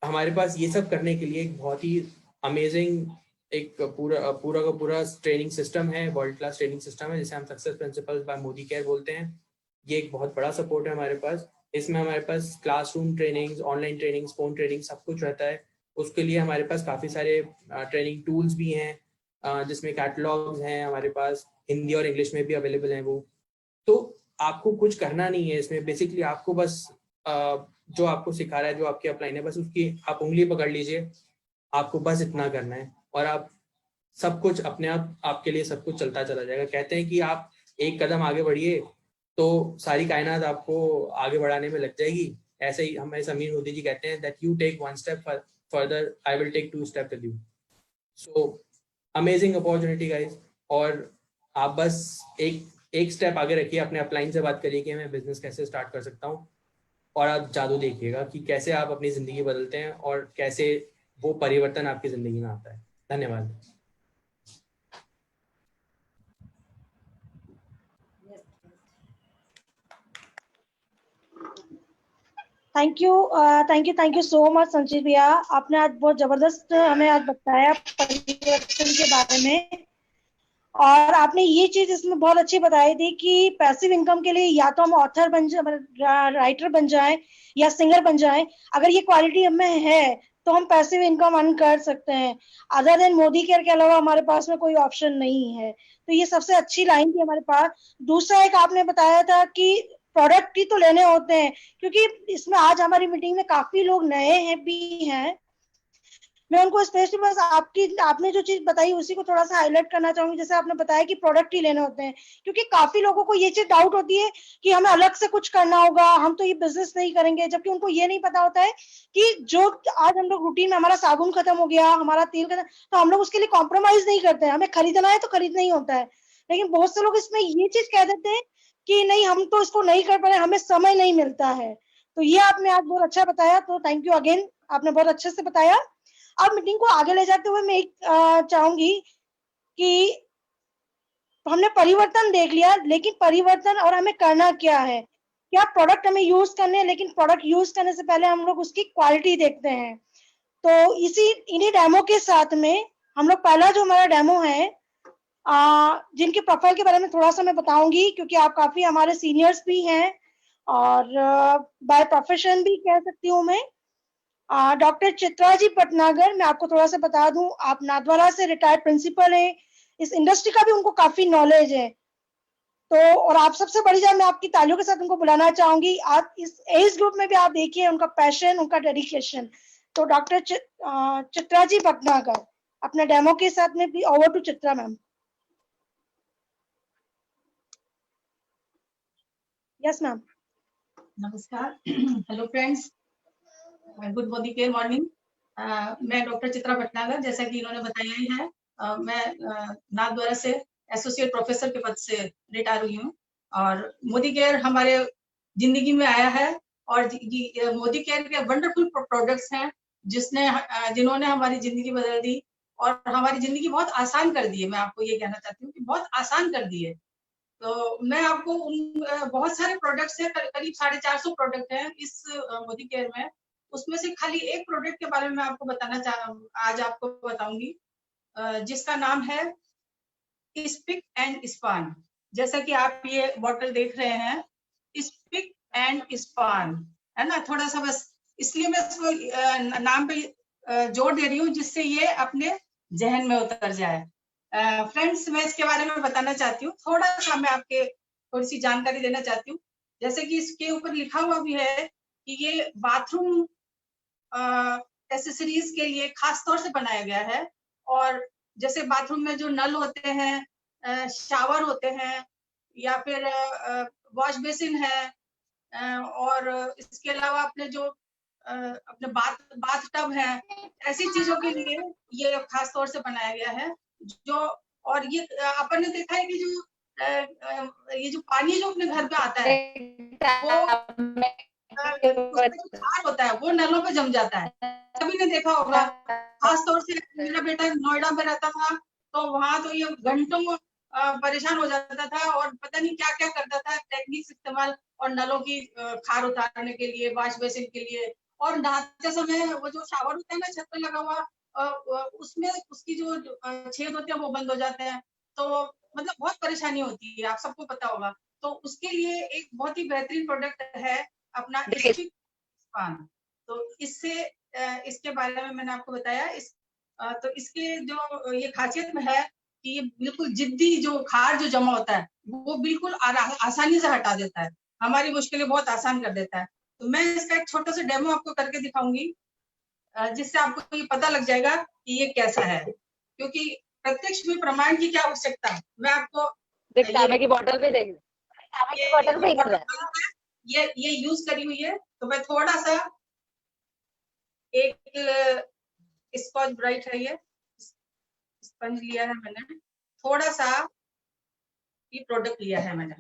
हमारे पास ये सब करने के लिए एक बहुत ही अमेजिंग एक पूरा का पूरा ट्रेनिंग सिस्टम है, वर्ल्ड क्लास ट्रेनिंग सिस्टम है जिसे हम success principles by Modi care बोलते हैं। ये एक बहुत बड़ा सपोर्ट है हमारे पास। इसमें हमारे पास classroom trainings, online trainings, phone training सब कुछ रहता है। उसके लिए हमारे पास काफ़ी सारे ट्रेनिंग टूल्स भी हैं जिसमें कैटलॉग्स हैं हमारे पास, हिंदी और इंग्लिश में भी अवेलेबल हैं वो। तो आपको कुछ करना नहीं है इसमें, बेसिकली आपको बस जो आपको सिखा रहा है, जो आपकी अपलाइन है, बस उसकी आप उंगली पकड़ लीजिए, आपको बस इतना करना है और आप सब कुछ अपने आप, आपके लिए सब कुछ चलता चला जाएगा। कहते हैं कि आप एक कदम आगे बढ़िए तो सारी कायनात आपको आगे बढ़ाने में लग जाएगी। ऐसे ही हमें समीर मोदी जी कहते हैं that you take one step further, I will take two step with you. So amazing opportunity guys. और आप बस एक स्टेप आगे रखिए, अपने अपलाइन से बात करिए कि मैं बिजनेस कैसे स्टार्ट कर सकता हूँ, और आप जादू देखिएगा कि कैसे आप अपनी जिंदगी बदलते हैं और कैसे वो परिवर्तन आपकी जिंदगी में आता है। धन्यवाद। Thank you so much Sanjeev भैया। आपने आज बहुत जबरदस्त हमें आज बताया परिवर्तन के बारे में, और आपने ये चीज इसमें बहुत अच्छी बताई थी कि पैसिव इनकम के लिए या तो हम ऑथर बन जाए, राइटर बन जाएं या सिंगर बन जाएं। अगर ये क्वालिटी हमें है तो हम पैसिव इनकम अर्न कर सकते हैं। अदर देन मोदी केयर के अलावा हमारे पास में कोई ऑप्शन नहीं है। तो ये सबसे अच्छी लाइन थी हमारे पास। दूसरा एक आपने बताया था कि प्रोडक्ट ही तो लेने होते हैं, क्योंकि इसमें आज हमारी मीटिंग में काफी लोग नए हैं भी हैं। मैं उनको स्पेशली बस आपने जो चीज बताई उसी को थोड़ा सा हाईलाइट करना चाहूंगी। जैसे आपने बताया कि प्रोडक्ट ही लेने होते हैं, क्योंकि काफी लोगों को ये चीज डाउट होती है कि हमें अलग से कुछ करना होगा, हम तो ये बिजनेस नहीं करेंगे, जबकि उनको ये नहीं पता होता है कि जो आज हम लोग रूटीन में हमारा साबुन खत्म हो गया, हमारा तेल खत्म, तो हम लोग उसके लिए कॉम्प्रोमाइज नहीं करते हैं। हमें खरीदना है तो खरीदना ही होता है। लेकिन बहुत से लोग इसमें ये चीज कह देते हैं कि नहीं हम तो इसको नहीं कर पा रहे, हमें समय नहीं मिलता है। तो ये आपने आज बहुत अच्छा बताया, तो थैंक यू अगेन, आपने बहुत अच्छे से बताया। अब मीटिंग को आगे ले जाते हुए मैं एक चाहूंगी कि हमने परिवर्तन देख लिया, लेकिन परिवर्तन और हमें करना क्या है। क्या प्रोडक्ट हमें यूज करने हैं, लेकिन प्रोडक्ट यूज करने से पहले हम लोग उसकी क्वालिटी देखते हैं। तो इन्हीं डेमो के साथ में हम लोग पहला जो हमारा डेमो है, जिनके प्रोफाइल के बारे में थोड़ा सा मैं बताऊंगी, क्योंकि आप काफी हमारे सीनियर्स भी हैं और बाय प्रोफेशन भी कह सकती हूँ मैं। डॉक्टर चित्रा जी भटनागर, मैं आपको थोड़ा सा बता दूं, आप नाथद्वारा से रिटायर्ड प्रिंसिपल हैं। इस इंडस्ट्री का भी उनको काफी नॉलेज है। तो और आप सबसे बड़ी बात, मैं आपकी तालियों के साथ उनको बुलाना चाहूंगी। आप इस एज ग्रुप में भी आप देखिए उनका पैशन, उनका डेडिकेशन। तो डॉक्टर चित्रा जी भटनागर अपने डेमो के साथ में भी। Over to Chitra ma'am. Yes ma'am. नमस्कार। Hello friends, good morning. मैं डॉक्टर चित्रा भटनागर, जैसा कि इन्होंने बताया ही है, मैं नाथद्वारा से एसोसिएट प्रोफेसर के पद से रिटायर हुई हूँ। और मोदी केयर हमारे जिंदगी में आया है, और मोदी केयर के वंडरफुल प्रोडक्ट्स हैं जिन्होंने हमारी जिंदगी बदल दी और हमारी जिंदगी बहुत आसान कर दी है। मैं आपको ये कहना चाहती हूँ कि बहुत आसान कर दी है। तो मैं आपको बहुत सारे प्रोडक्ट्स हैं, करीब 450 प्रोडक्ट हैं इस मोदी केयर में। उसमें से खाली एक प्रोडक्ट के बारे में मैं आपको आज आपको बताऊंगी, जिसका नाम है स्पिक एंड स्पान। जैसा कि आप ये बॉटल देख रहे हैं, स्पिक एंड स्पान, है ना। थोड़ा सा बस इसलिए मैं इसको नाम पे जोड़ दे रही हूँ, जिससे ये अपने जहन में उतर जाए। फ्रेंड्स, मैं इसके बारे में बताना चाहती हूँ, थोड़ा सा मैं आपके थोड़ी सी जानकारी देना चाहती हूँ। जैसे कि इसके ऊपर लिखा हुआ भी है कि ये बाथरूम एसेसरीज के लिए खास तौर से बनाया गया है। और जैसे बाथरूम में जो नल होते हैं, शावर होते हैं, या फिर वॉश बेसिन है, और इसके अलावा अपने जो अपने बाथ टब है, ऐसी चीजों के लिए ये खास तौर से बनाया गया है। जो और ये अपन ने देखा है कि ये जो पानी जो अपने घर पे आता है, वो उसका जो क्षार होता है वो नलों पे जम जाता है। सभी ने देखा होगा। खास तौर से मेरा बेटा नोएडा में रहता था, तो वहां तो ये घंटों परेशान हो जाता था और पता नहीं क्या क्या करता था टेक्निक्स इस्तेमाल, और नलों की खार उतारने के लिए, वॉश बेसिन के लिए। और नहाते समय वो जो शावर होता है ना छत पे लगा हुआ, उसमें उसकी जो छेद होते हैं वो बंद हो जाते हैं। तो मतलब बहुत परेशानी होती है, आप सबको पता होगा। तो उसके लिए एक बहुत ही बेहतरीन प्रोडक्ट है अपना स्पिक स्पान। तो इसके बारे में मैंने आपको बताया। तो इसके जो ये खासियत में है कि ये बिल्कुल जिद्दी जो खार जो जमा होता है वो बिल्कुल आसानी से हटा देता है, हमारी मुश्किलें बहुत आसान कर देता है। तो मैं इसका एक छोटा सा डेमो आपको करके दिखाऊंगी, जिससे आपको ये पता लग जाएगा कि ये कैसा है, क्योंकि प्रत्यक्ष में प्रमाण की क्या आवश्यकता है। मैं आपको तांबे की बोतल पे देख, तांबे की बोतल पे ही कर रहा है। ये यूज करी हुई है, तो मैं थोड़ा सा एक स्कॉच ब्राइट है, ये स्पंज लिया है मैंने, थोड़ा सा ये प्रोडक्ट लिया है मैंने,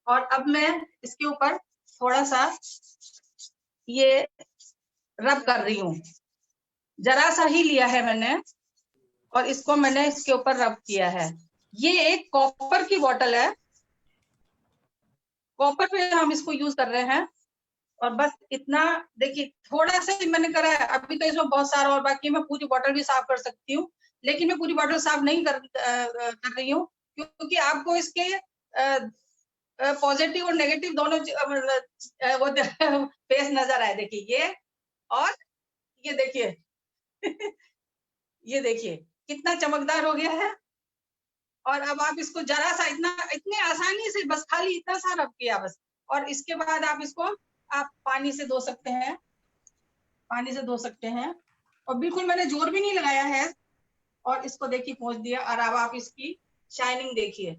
और अब मैं इसके ऊपर थोड़ा सा ये रब कर रही हूँ, जरा सा ही लिया है मैंने और इसको मैंने इसके ऊपर रब किया है। ये एक कॉपर की बोतल है, कॉपर पे हम इसको यूज कर रहे हैं, और बस इतना देखिए थोड़ा सा ही मैंने करा है। अभी तो इसमें बहुत सारा और बाकी, मैं पूरी बोतल भी साफ कर सकती हूँ, लेकिन मैं पूरी बोतल साफ नहीं कर रही हूँ, क्योंकि आपको इसके पॉजिटिव और नेगेटिव दोनों वो फेस नजर आए। देखिए ये, और ये देखिए ये देखिए कितना चमकदार हो गया है। और अब आप इसको जरा सा इतने आसानी से बस खाली इतना सा रब किया बस, और इसके बाद आप इसको आप पानी से धो सकते हैं, पानी से धो सकते हैं, और बिल्कुल मैंने जोर भी नहीं लगाया है। और इसको देखिए पहुंच दिया, और अब आप इसकी शाइनिंग देखिए,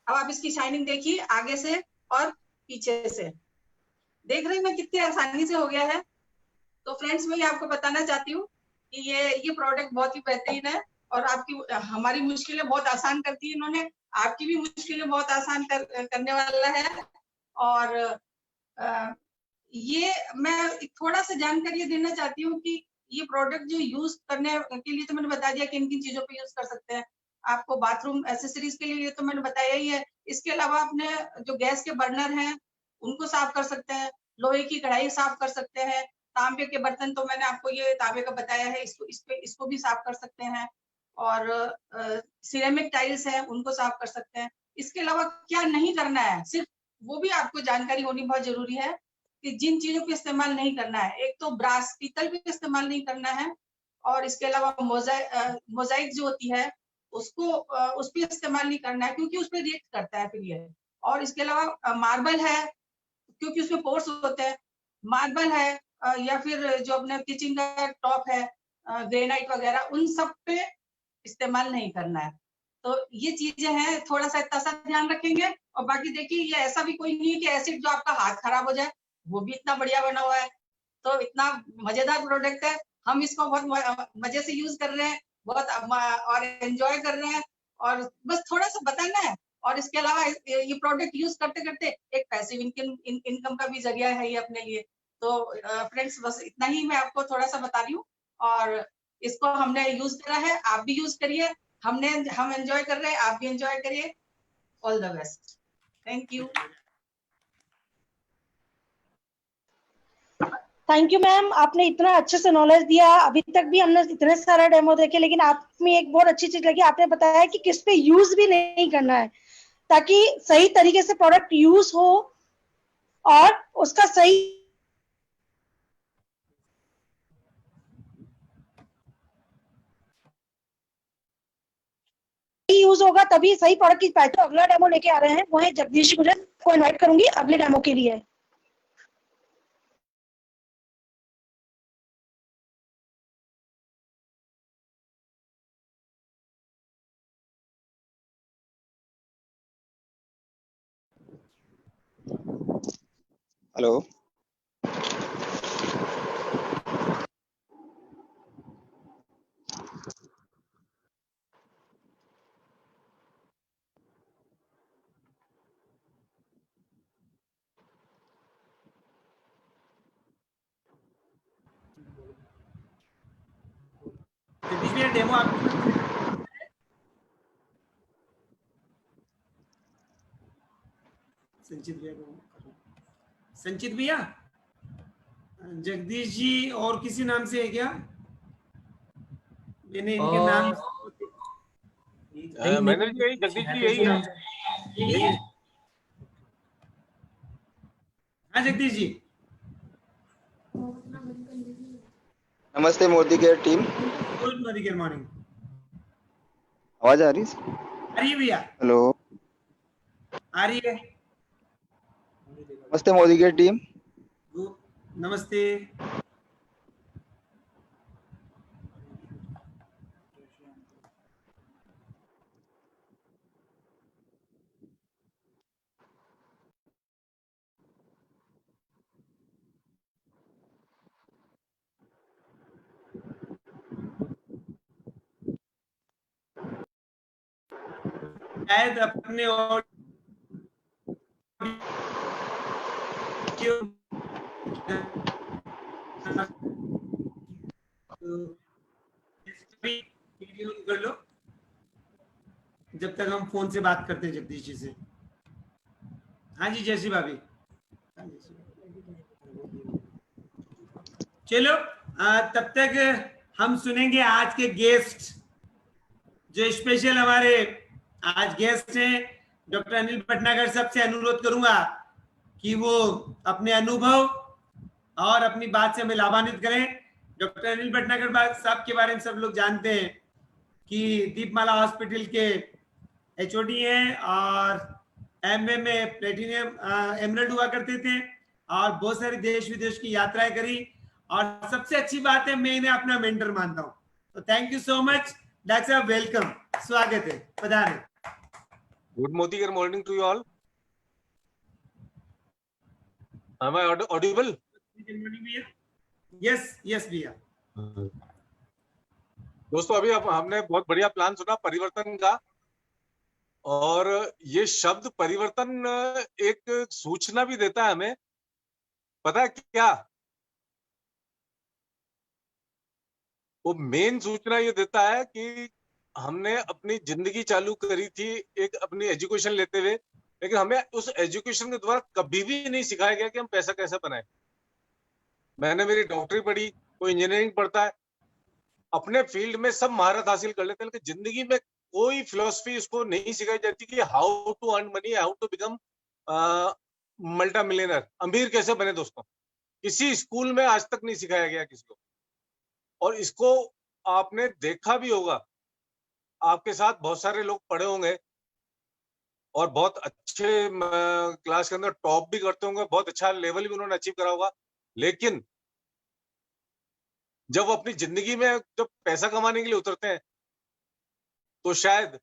अब आप इसकी शाइनिंग देखिए आगे से और पीछे से, देख रहे हैं ना कितनी आसानी से हो गया है। तो फ्रेंड्स मैं आपको बताना चाहती हूँ कि ये प्रोडक्ट बहुत ही बेहतरीन है, और आपकी हमारी मुश्किलें बहुत आसान करती है इन्होंने, आपकी भी मुश्किलें बहुत आसान करने वाला है। और ये मैं थोड़ा सा जानकारी देना चाहती हूँ कि ये प्रोडक्ट जो यूज करने के लिए तो मैंने बता दिया किन किन चीजों पे यूज कर सकते हैं। आपको बाथरूम एसेसरीज के लिए तो मैंने बताया ही है। इसके अलावा अपने जो गैस के बर्नर हैं उनको साफ कर सकते हैं, लोहे की कढ़ाई साफ कर सकते हैं, तांबे के बर्तन तो मैंने आपको ये तांबे का बताया है, इसको भी साफ कर सकते हैं, और सिरेमिक टाइल्स है उनको साफ कर सकते हैं। इसके अलावा क्या नहीं करना है, सिर्फ वो भी आपको जानकारी होनी बहुत जरूरी है कि जिन चीजों का इस्तेमाल नहीं करना है, एक तो ब्रास पीतल भी इस्तेमाल नहीं करना है, और इसके अलावा मोजाइक जो होती है उसको उस पर इस्तेमाल नहीं करना है, क्योंकि उस पर रिएक्ट करता है फिर ये। और इसके अलावा मार्बल है, क्योंकि उसमें पोर्स होते हैं, मार्बल है, या फिर जो अपने किचन का टॉप है, ग्रेनाइट वगैरह, उन सब पे इस्तेमाल नहीं करना है। तो ये चीजें हैं, थोड़ा सा इतना सा ध्यान रखेंगे। और बाकी देखिए ये ऐसा भी कोई नहीं है कि एसिड जो आपका हाथ खराब हो जाए, वो भी इतना बढ़िया बना हुआ है। तो इतना मजेदार प्रोडक्ट है, हम इसको बहुत मजे से यूज कर रहे हैं, बहुत और एंजॉय कर रहे हैं, और बस थोड़ा सा बताना है। और इसके अलावा ये प्रोडक्ट यूज करते करते एक पैसिव इनकम का भी जरिया है ये अपने लिए। तो फ्रेंड्स बस इतना ही मैं आपको थोड़ा सा बता रही हूँ, और इसको हमने यूज करा है, आप भी यूज करिए, हम एंजॉय कर रहे हैं, आप भी एंजॉय करिए। All the best, thank you. Thank you ma'am, आपने इतना अच्छे से नॉलेज दिया। अभी तक भी हमने इतने सारा डेमो देखे, लेकिन आप में एक बहुत अच्छी चीज लगी, आपने बताया कि किस पे यूज भी नहीं करना है, ताकि सही तरीके से प्रोडक्ट यूज हो और उसका सही यूज होगा, तभी सही प्रोडक्ट की पहचान। अगला डेमो लेके आ रहे हैं, वो है जगदीश गुजर को इनवाइट करूंगी अगले डेमो के लिए। हेलो, जगदीश भैया डेमो आप संचित भैया, जगदीश जी और किसी नाम से है क्या? मैंने इनके नाम मैंने यही जगदीश जी यही है। हाँ जगदीश जी, नमस्ते Modi care team. Good morning. आवाज आ रही है? आ रही है भैया? हेलो, आ रही है? नमस्ते मोदी केयर टीम। नमस्ते। शायद अपने ऑडियो कर लो जब तक हम फोन से बात करते हैं जगदीश जी से। हाँ जी जयश्री भाभी। चलो तब तक हम सुनेंगे आज के गेस्ट, जो स्पेशल हमारे आज गेस्ट हैं डॉक्टर अनिल भटनागर। सबसे अनुरोध करूंगा कि वो अपने अनुभव और अपनी बात से हमें लाभान्वित करें। डॉक्टर अनिल भटनागर साहब के बारे में सब लोग जानते हैं कि दीपमाला हॉस्पिटल के एचओडी हैं और एमए में प्लेटिनियम एमरल्ड हुआ करते थे और बहुत सारी देश विदेश की यात्राएं करी। और सबसे अच्छी बात है, मैं इन्हें अपना मेंटर मानता हूं। तो thank you so much doctor साहब, वेलकम, स्वागत है, पधारें। Good morning, morning to you all. Am I audible? Yes yes भैया। दोस्तों अभी हमने बहुत बढ़िया प्लान सुना परिवर्तन का, और ये शब्द परिवर्तन एक सूचना भी देता है हमें। पता है क्या? वो मेन सूचना ये देता है कि हमने अपनी जिंदगी चालू करी थी एक अपनी एजुकेशन लेते हुए, लेकिन हमें उस एजुकेशन के द्वारा कभी भी नहीं सिखाया गया कि हम पैसा कैसे बनाएं। मैंने मेरी डॉक्टरी पढ़ी, कोई इंजीनियरिंग पढ़ता है, अपने फील्ड में सब महारत हासिल कर लेते हैं, लेकिन जिंदगी में कोई फिलोसफी उसको नहीं सिखाई जाती कि how to earn money, how to become multimillionaire, अमीर कैसे बने। दोस्तों किसी स्कूल में आज तक नहीं सिखाया गया किसी को। और इसको आपने देखा भी होगा, आपके साथ बहुत सारे लोग पढ़े होंगे और बहुत अच्छे क्लास के अंदर टॉप भी करते होंगे, बहुत अच्छा लेवल भी उन्होंने अचीव करा होगा, लेकिन जब वो अपनी जिंदगी में जब पैसा कमाने के लिए उतरते हैं तो शायद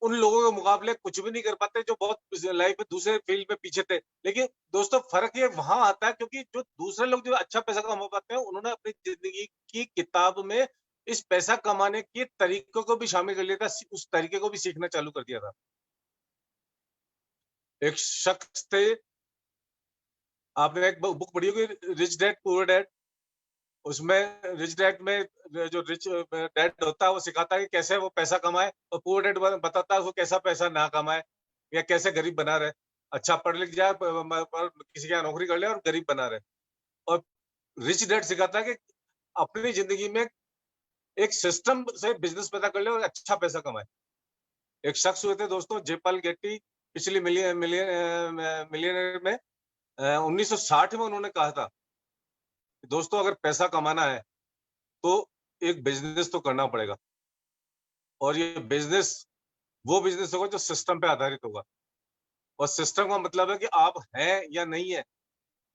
उन लोगों के मुकाबले कुछ भी नहीं कर पाते जो बहुत लाइफ में दूसरे फील्ड में पीछे थे। लेकिन दोस्तों फर्क ये वहां आता है क्योंकि जो दूसरे लोग जो अच्छा पैसा कमा पाते हैं, उन्होंने अपनी जिंदगी की किताब में इस पैसा कमाने के तरीकों को भी शामिल कर लिया था, उस तरीके को भी सीखना चालू कर दिया था। एक शख्स थे, आपने एक बुक पढ़ी होगी रिच डैड पुअर डैड। उसमें रिच डैड में जो रिच डैड होता है वो सिखाता है कि कैसे वो पैसा कमाए, और पुअर डैड बताता है वो कैसा पैसा ना कमाए या कैसे गरीब बना रहे, अच्छा पढ़ लिख जाए, किसी के नौकरी कर ले और गरीब बना रहे। और रिच डैड सिखाता है कि अपनी जिंदगी में एक सिस्टम से बिजनेस पैदा कर ले और अच्छा पैसा कमाए। एक शख्स हुए थे दोस्तों जेपाल गेट्टी, पिछली मिलियनर में 1960 में उन्होंने कहा था दोस्तों अगर पैसा कमाना है तो एक बिजनेस तो करना पड़ेगा, और ये बिजनेस वो बिजनेस होगा जो सिस्टम पे आधारित होगा। और सिस्टम का मतलब है कि आप हैं या नहीं है,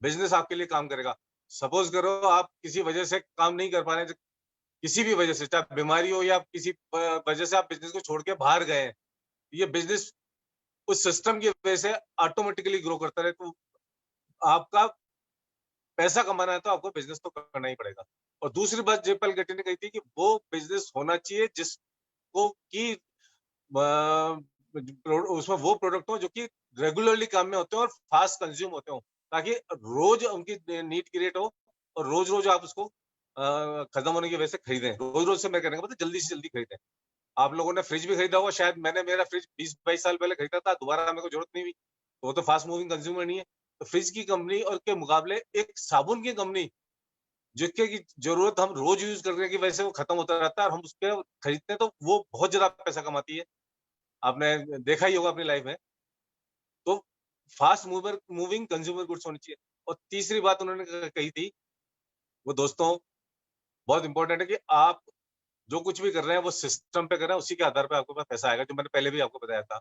बिजनेस आपके लिए काम करेगा। सपोज करो आप किसी वजह से काम नहीं कर पा रहे, किसी भी वजह से, चाहे बीमारी हो या किसी वजह से आप बिजनेस को छोड़ के बाहर गए हैं, ये बिजनेस उस सिस्टम की वजह से ऑटोमेटिकली ग्रो करता रहे। तो आपका पैसा कमाना है तो आपको बिजनेस तो करना ही पड़ेगा। और दूसरी बात जेपाल गेट्टी ने कही थी कि वो बिजनेस होना चाहिए जिसको कि उसमें वो प्रोडक्ट हो जो कि रेगुलरली काम में होते हैं और फास्ट कंज्यूम होते हो, ताकि रोज उनकी नीड क्रिएट हो और रोज रोज आप उसको खत्म होने की वजह से खरीदें। रोज रोज से मैं कहने का मतलब जल्दी से जल्दी खरीदें। आप लोगों ने फ्रिज भी खरीदा होगा, शायद मैंने मेरा फ्रिज 20-22 साल पहले खरीदा था, दोबारा मेरे को जरूरत नहीं हुई, तो वो तो फास्ट मूविंग कंज्यूमर नहीं है। तो फ्रिज की कंपनी और के मुकाबले एक साबुन की कंपनी जिसके की जरूरत हम रोज यूज करने की वजह से वो खत्म होता रहता है और हम उसके खरीदते हैं, तो वो बहुत ज्यादा पैसा कमाती है। आपने देखा ही होगा अपनी लाइफ में। तो फास्ट मूविंग कंज्यूमर गुड्स होनी चाहिए। और तीसरी बात उन्होंने कही थी वो दोस्तों बहुत इंपॉर्टेंट है कि आप जो कुछ भी कर रहे हैं वो सिस्टम पे कर रहे हैं, उसी के आधार पे आपके पास पैसा आएगा, जो मैंने पहले भी आपको बताया था।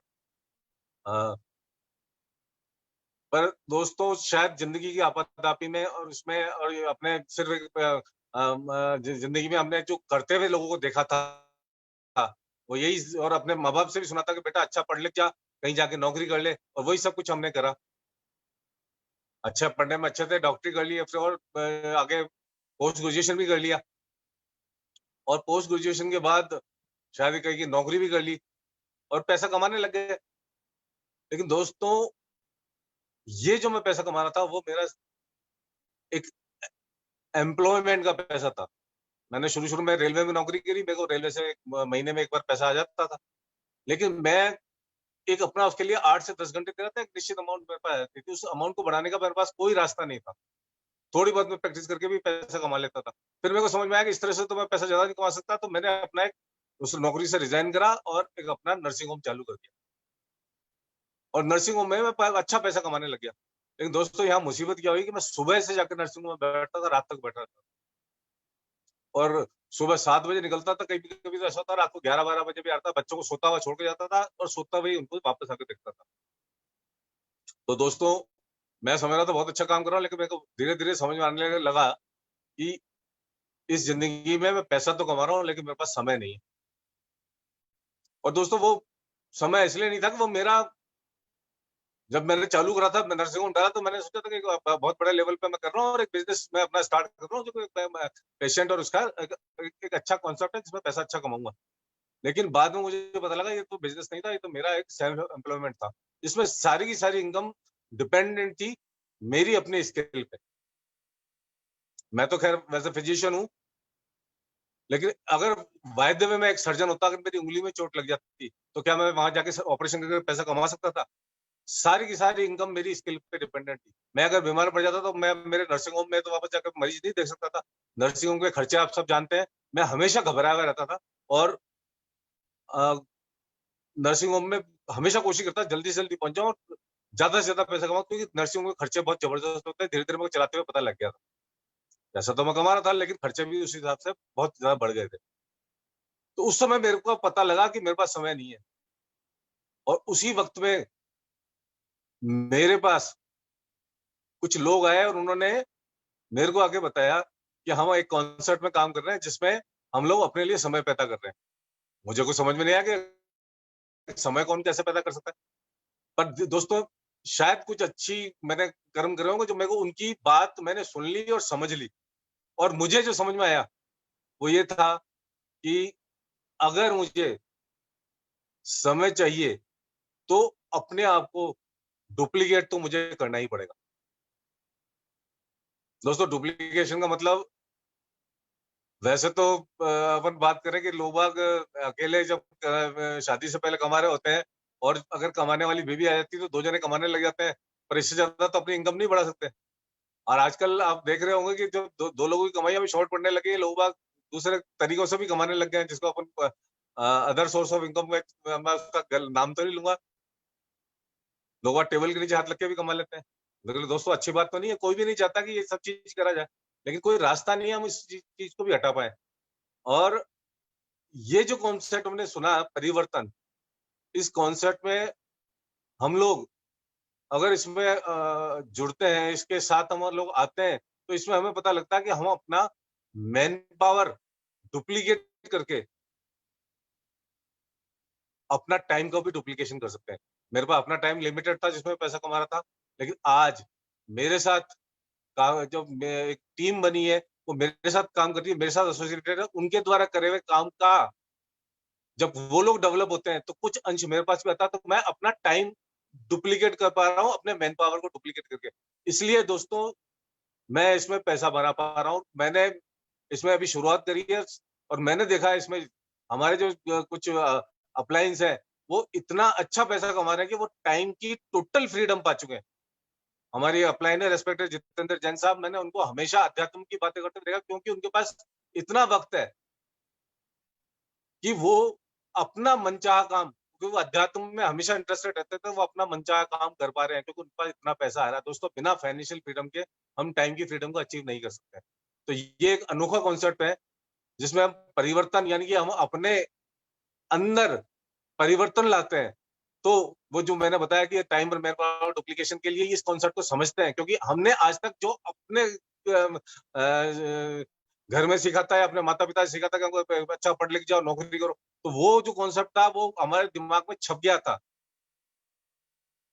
पर दोस्तों शायद जिंदगी की आपातकाली में और इसमें और ये अपने सिर्फ एक जिंदगी में हमने जो करते हुए लोगों को देखा था वो यही, और अपने माँ बाप से भी सुना था कि बेटा अच्छा पढ़ लिख जा, कहीं जाके नौकरी कर ले, और वही सब कुछ हमने करा। अच्छा पढ़ने में अच्छे थे, डॉक्टरी कर ली, फिर और आगे पोस्ट ग्रेजुएशन भी कर लिया, और पोस्ट ग्रेजुएशन के बाद शायद कहीं की नौकरी भी कर ली और पैसा कमाने लग गए। लेकिन दोस्तों ये जो मैं पैसा कमा रहा था वो मेरा एक एम्प्लॉयमेंट का पैसा था। मैंने शुरू में रेलवे में नौकरी करी, मेरे को रेलवे से महीने में एक बार पैसा आ जाता था, लेकिन मैं एक अपना उसके लिए 8 से 10 घंटे देना था, एक निश्चित अमाउंट मेरे पास आती थी। उस अमाउंट को बढ़ाने का मेरे पास कोई रास्ता नहीं था। थोड़ी बहुत मैं प्रैक्टिस करके भी पैसा कमा लेता था। फिर मेरे को समझ में आया कि इस तरह से तो मैं पैसा ज्यादा नहीं कमा सकता, तो मैंने अपना एक उस नौकरी से रिजाइन करा और एक अपना नर्सिंग होम चालू कर दिया, और नर्सिंग होम में मैं अच्छा पैसा कमाने लग गया। लेकिन दोस्तों यहाँ मुसीबत क्या हुई कि मैं सुबह से जाकर नर्सिंग होम में बैठता था, रात तक बैठा था, और सुबह 7 बजे निकलता था, कभी कभी तो ऐसा होता रात को 11-12 बजे भी आता, बच्चों को सोता हुआ छोड़ के जाता था और सोता हुआ ही उनको वापस आकर देखता था। तो दोस्तों मैं समझ रहा था बहुत अच्छा काम कर रहा हूँ, लेकिन मेरे को धीरे धीरे समझ में आने लगा कि इस जिंदगी में मैं पैसा तो कमा रहा हूँ लेकिन मेरे पास समय नहीं है। और दोस्तों वो समय इसलिए नहीं था कि वो मेरा, जब मैंने चालू करा था, मैं नर्सिंग होम डाला, तो मैंने सोचा था कि बहुत बड़े लेवल पे मैं कर रहा हूँ और एक बिजनेस मैं अपना स्टार्ट कर रहा हूँ जो पेशेंट और उसका एक अच्छा कॉन्सेप्ट है जिसमें पैसा अच्छा कमाऊंगा। लेकिन बाद में मुझे पता लगा ये तो बिजनेस नहीं था, ये तो मेरा एक सेल्फ एम्प्लॉयमेंट था, जिसमें सारी की सारी इनकम डिपेंडेंट थी मेरी अपनी स्किल पे। मैं तो खैर वैसे फिजिशियन हूँ, लेकिन अगर वायदे में मैं एक सर्जन होता, अगर मेरी उंगली में चोट लग जाती तो क्या मैं वहां जाके ऑपरेशन करके पैसा कमा सकता था? सारी की सारी इनकम मेरी स्किल पे डिपेंडेंट थी। मैं अगर बीमार पड़ जाता तो मैं मेरे नर्सिंग होम में तो वापस जाकर मरीज नहीं देख सकता था। नर्सिंग होम के खर्चे आप सब जानते हैं। मैं हमेशा घबराया हुआ रहता था और नर्सिंग होम में हमेशा कोशिश करता जल्दी से जल्दी पहुंच जाऊं और ज्यादा से ज्यादा पैसा कमाऊं, क्योंकि नर्सिंग होम के खर्चे बहुत जबरदस्त होते हैं। धीरे धीरे मेरे चलाते हुए पता लग गया था। पैसा तो मैं कमा रहा था लेकिन खर्चे भी उस हिसाब से बहुत ज्यादा बढ़ गए थे। तो उस समय मेरे को पता लगा कि मेरे पास समय नहीं है, और उसी वक्त में मेरे पास कुछ लोग आए और उन्होंने मेरे को आके बताया कि हम एक कॉन्सर्ट में काम कर रहे हैं जिसमें हम लोग अपने लिए समय पैदा कर रहे हैं। मुझे कुछ समझ में नहीं आया कि समय कौन कैसे पैदा कर सकता है, पर दोस्तों शायद कुछ अच्छी मैंने कर्म करे होंगे जो मेरे को उनकी बात मैंने सुन ली और समझ ली। और मुझे जो समझ में आया वो ये था कि अगर मुझे समय चाहिए तो अपने आप को डुप्लीकेट तो मुझे करना ही पड़ेगा। दोस्तों डुप्लीकेशन का मतलब, वैसे तो अपन बात करें कि लोग बाग अकेले जब शादी से पहले कमा रहे होते हैं और अगर कमाने वाली बीवी आ जाती है तो 2 जने कमाने लग जाते हैं, पर इससे ज्यादा तो अपनी इनकम नहीं बढ़ा सकते। और आजकल आप देख रहे होंगे कि जो दो लोगों की कमाई अभी शॉर्ट पड़ने लगी है, लोग बाग दूसरे तरीकों से भी कमाने लग गए हैं, जिसको अपन अदर सोर्स ऑफ इनकम, मैं उसका नाम तो नहीं लूंगा। लोग बाग टेबल के नीचे हाथ लग के भी कमा लेते हैं। लेकिन दोस्तों अच्छी बात तो नहीं है, कोई भी नहीं चाहता कि ये सब चीज करा जाए, लेकिन कोई रास्ता नहीं है हम इस चीज को भी हटा पाए। और ये जो कॉन्सेप्ट हमने सुना परिवर्तन, इस कॉन्सेप्ट में हम लोग अगर इसमें जुड़ते हैं, इसके साथ हम लोग आते हैं, तो इसमें हमें पता लगता है कि हम अपना मैन पावर डुप्लीकेट करके अपना टाइम का भी डुप्लीकेशन कर सकते हैं। मेरे पास अपना टाइम लिमिटेड था जिसमें पैसा कमा रहा था, लेकिन आज मेरे साथ जो एक टीम बनी है वो मेरे साथ काम करती है, मेरे साथ एसोसिएटेड है, उनके द्वारा करे हुए काम का जब वो लोग डेवलप होते हैं तो कुछ अंश मेरे पास भी आता है, तो मैं अपना टाइम डुप्लीकेट कर पा रहा हूँ अपने मैन पावर को डुप्लीकेट करके। इसलिए दोस्तों मैं इसमें पैसा बना पा रहा हूँ। मैंने इसमें अभी शुरुआत करी है और मैंने देखा है इसमें हमारे जो कुछ अप्लायंस है वो इतना अच्छा पैसा कमा रहे हैं कि वो टाइम की टोटल फ्रीडम पा चुके हैं। हमारी अपलाइन है रेस्पेक्टेड जितेंद्र जैन साहब, मैंने उनको हमेशा अध्यात्म की बातें करते देखा, क्योंकि उनके पास इतना वक्त है कि वो अपना मनचाहा काम, क्योंकि वो अध्यात्म में हमेशा इंटरेस्टेड रहते थे, वो अपना मनचाहा काम कर पा रहे हैं क्योंकि उनके पास इतना पैसा आ रहा है। दोस्तों बिना फाइनेंशियल फ्रीडम के हम टाइम की फ्रीडम को अचीव नहीं कर सकते। तो ये एक अनोखा कॉन्सेप्ट है जिसमें हम परिवर्तन यानी कि हम अपने अंदर परिवर्तन लाते हैं, तो वो जो मैंने बताया कि टाइम और मैन पावर डुप्लीकेशन के लिए इस कॉन्सेप्ट को समझते हैं, क्योंकि हमने आज तक जो अपने घर में सीखा था या अपने माता पिता से सीखा था कि हमको अच्छा पढ़ लिख जाओ, नौकरी करो, तो वो जो कॉन्सेप्ट था वो हमारे दिमाग में छप गया था।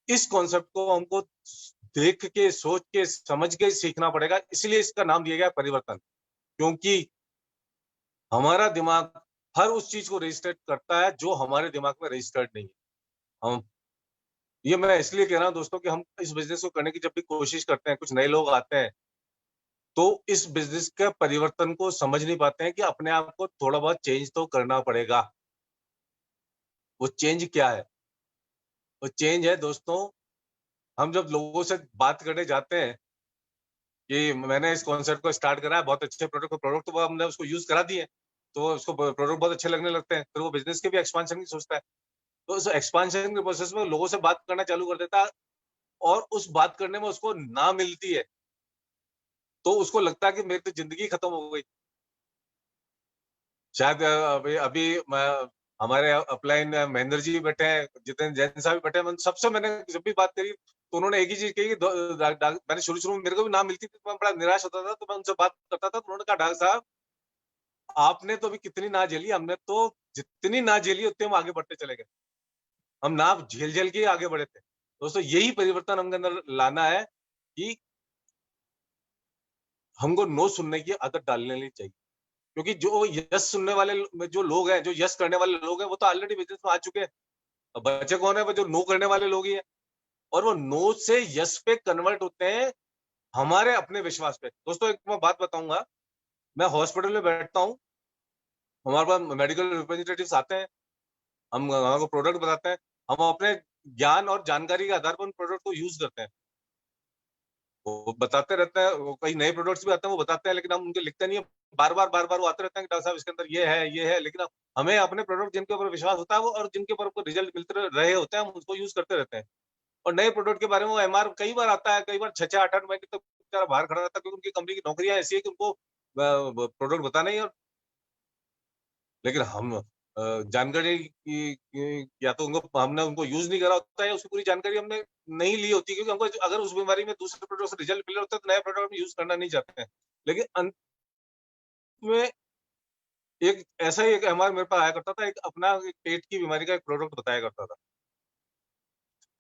इस कॉन्सेप्ट को हमको देख के, सोच के, समझ के सीखना पड़ेगा, इसलिए इसका नाम दिया गया परिवर्तन, क्योंकि हमारा दिमाग हर उस चीज को रजिस्टर्ड करता है जो हमारे दिमाग में रजिस्टर्ड नहीं है। हम ये मैं इसलिए कह रहा हूं दोस्तों कि हम इस बिजनेस को करने की जब भी कोशिश करते हैं, कुछ नए लोग आते हैं तो इस बिजनेस के परिवर्तन को समझ नहीं पाते हैं कि अपने आप को थोड़ा बहुत चेंज तो करना पड़ेगा। वो चेंज क्या है? वो चेंज है दोस्तों, हम जब लोगों से बात करने जाते हैं कि मैंने इस कॉन्सेप्ट को स्टार्ट करा है, बहुत अच्छे प्रोडक्ट तो हमने उसको यूज करा दिए, तो उसको प्रोडक्ट बहुत अच्छे लगने लगते हैं, फिर वो बिजनेस के भी एक्सपांशन की सोचता है। तो उस एक्सपांशन के प्रोसेस में लोगों से बात करना चालू कर देता है और उस बात करने में उसको ना मिलती है तो उसको लगता है कि मेरी तो जिंदगी खत्म हो गई। शायद अभी हमारे अपलाइन महेंद्र जी बैठे हैं, जितेंद्र जैन साहब भी बैठे हैं, सबसे मैंने जब भी बात करी तो उन्होंने एक ही चीज कही कि मैंने शुरू में मेरे को भी ना मिलती थी तो मैं बड़ा निराश होता था, तो मैं उनसे बात करता था तो उन्होंने कहा डॉक्टर साहब आपने तो अभी कितनी ना झेली, हमने तो जितनी ना झेली उतने हम आगे बढ़ते चले गए, हम ना झेल झेल के आगे बढ़े थे। दोस्तों यही परिवर्तन हमके अंदर लाना है कि हमको नो सुनने की आदत डालनी चाहिए, क्योंकि जो यस सुनने वाले जो लोग हैं, जो यस करने वाले लोग हैं, वो तो ऑलरेडी बिजनेस में आ चुके हैं। अब बच्चे कौन है? वो जो नो करने वाले लोग ही हैं, और वो नो से यस पे कन्वर्ट होते हैं हमारे अपने विश्वास पे। दोस्तों एक मैं बात बताऊंगा, मैं हॉस्पिटल में बैठता हूँ, हमारे पास मेडिकल रिप्रेजेंटेटिव्स आते हैं, हम हमको प्रोडक्ट बताते हैं, हम अपने ज्ञान और जानकारी के आधार पर उन प्रोडक्ट को यूज करते हैं। वो बताते रहते हैं, वो कई नए प्रोडक्ट्स भी आते हैं, वो बताते हैं, लेकिन हम उनके लिखते नहीं है। बार बार वो आते रहते हैं कि डॉक्टर साहब इसके अंदर ये है, लेकिन हमें अपने प्रोडक्ट जिनके ऊपर विश्वास होता है वो और जिनके ऊपर रिजल्ट मिलते रहे होते हैं, हम उसको यूज करते रहते हैं। और नए प्रोडक्ट के बारे में वो एमआर कई बार आता है, कई बार 6-8 महीने तक बेचारा बाहर खड़ा रहता है, क्योंकि उनकी कंपनी की नौकरियां ऐसी है कि उनको प्रोडक्ट बताना ही। और लेकिन हम जानकारी या तो उनको हमने उनको यूज नहीं करा होता है, उसकी पूरी जानकारी हमने नहीं ली होती, क्योंकि हमको अगर उस बीमारी में दूसरे प्रोडक्ट से रिजल्ट मिले होते हैं तो नया प्रोडक्ट हम यूज करना नहीं चाहते हैं। लेकिन अंत में एक ऐसा ही एक एमआर मेरे पास आया करता था, एक अपना एक पेट की बीमारी का एक प्रोडक्ट बताया करता था।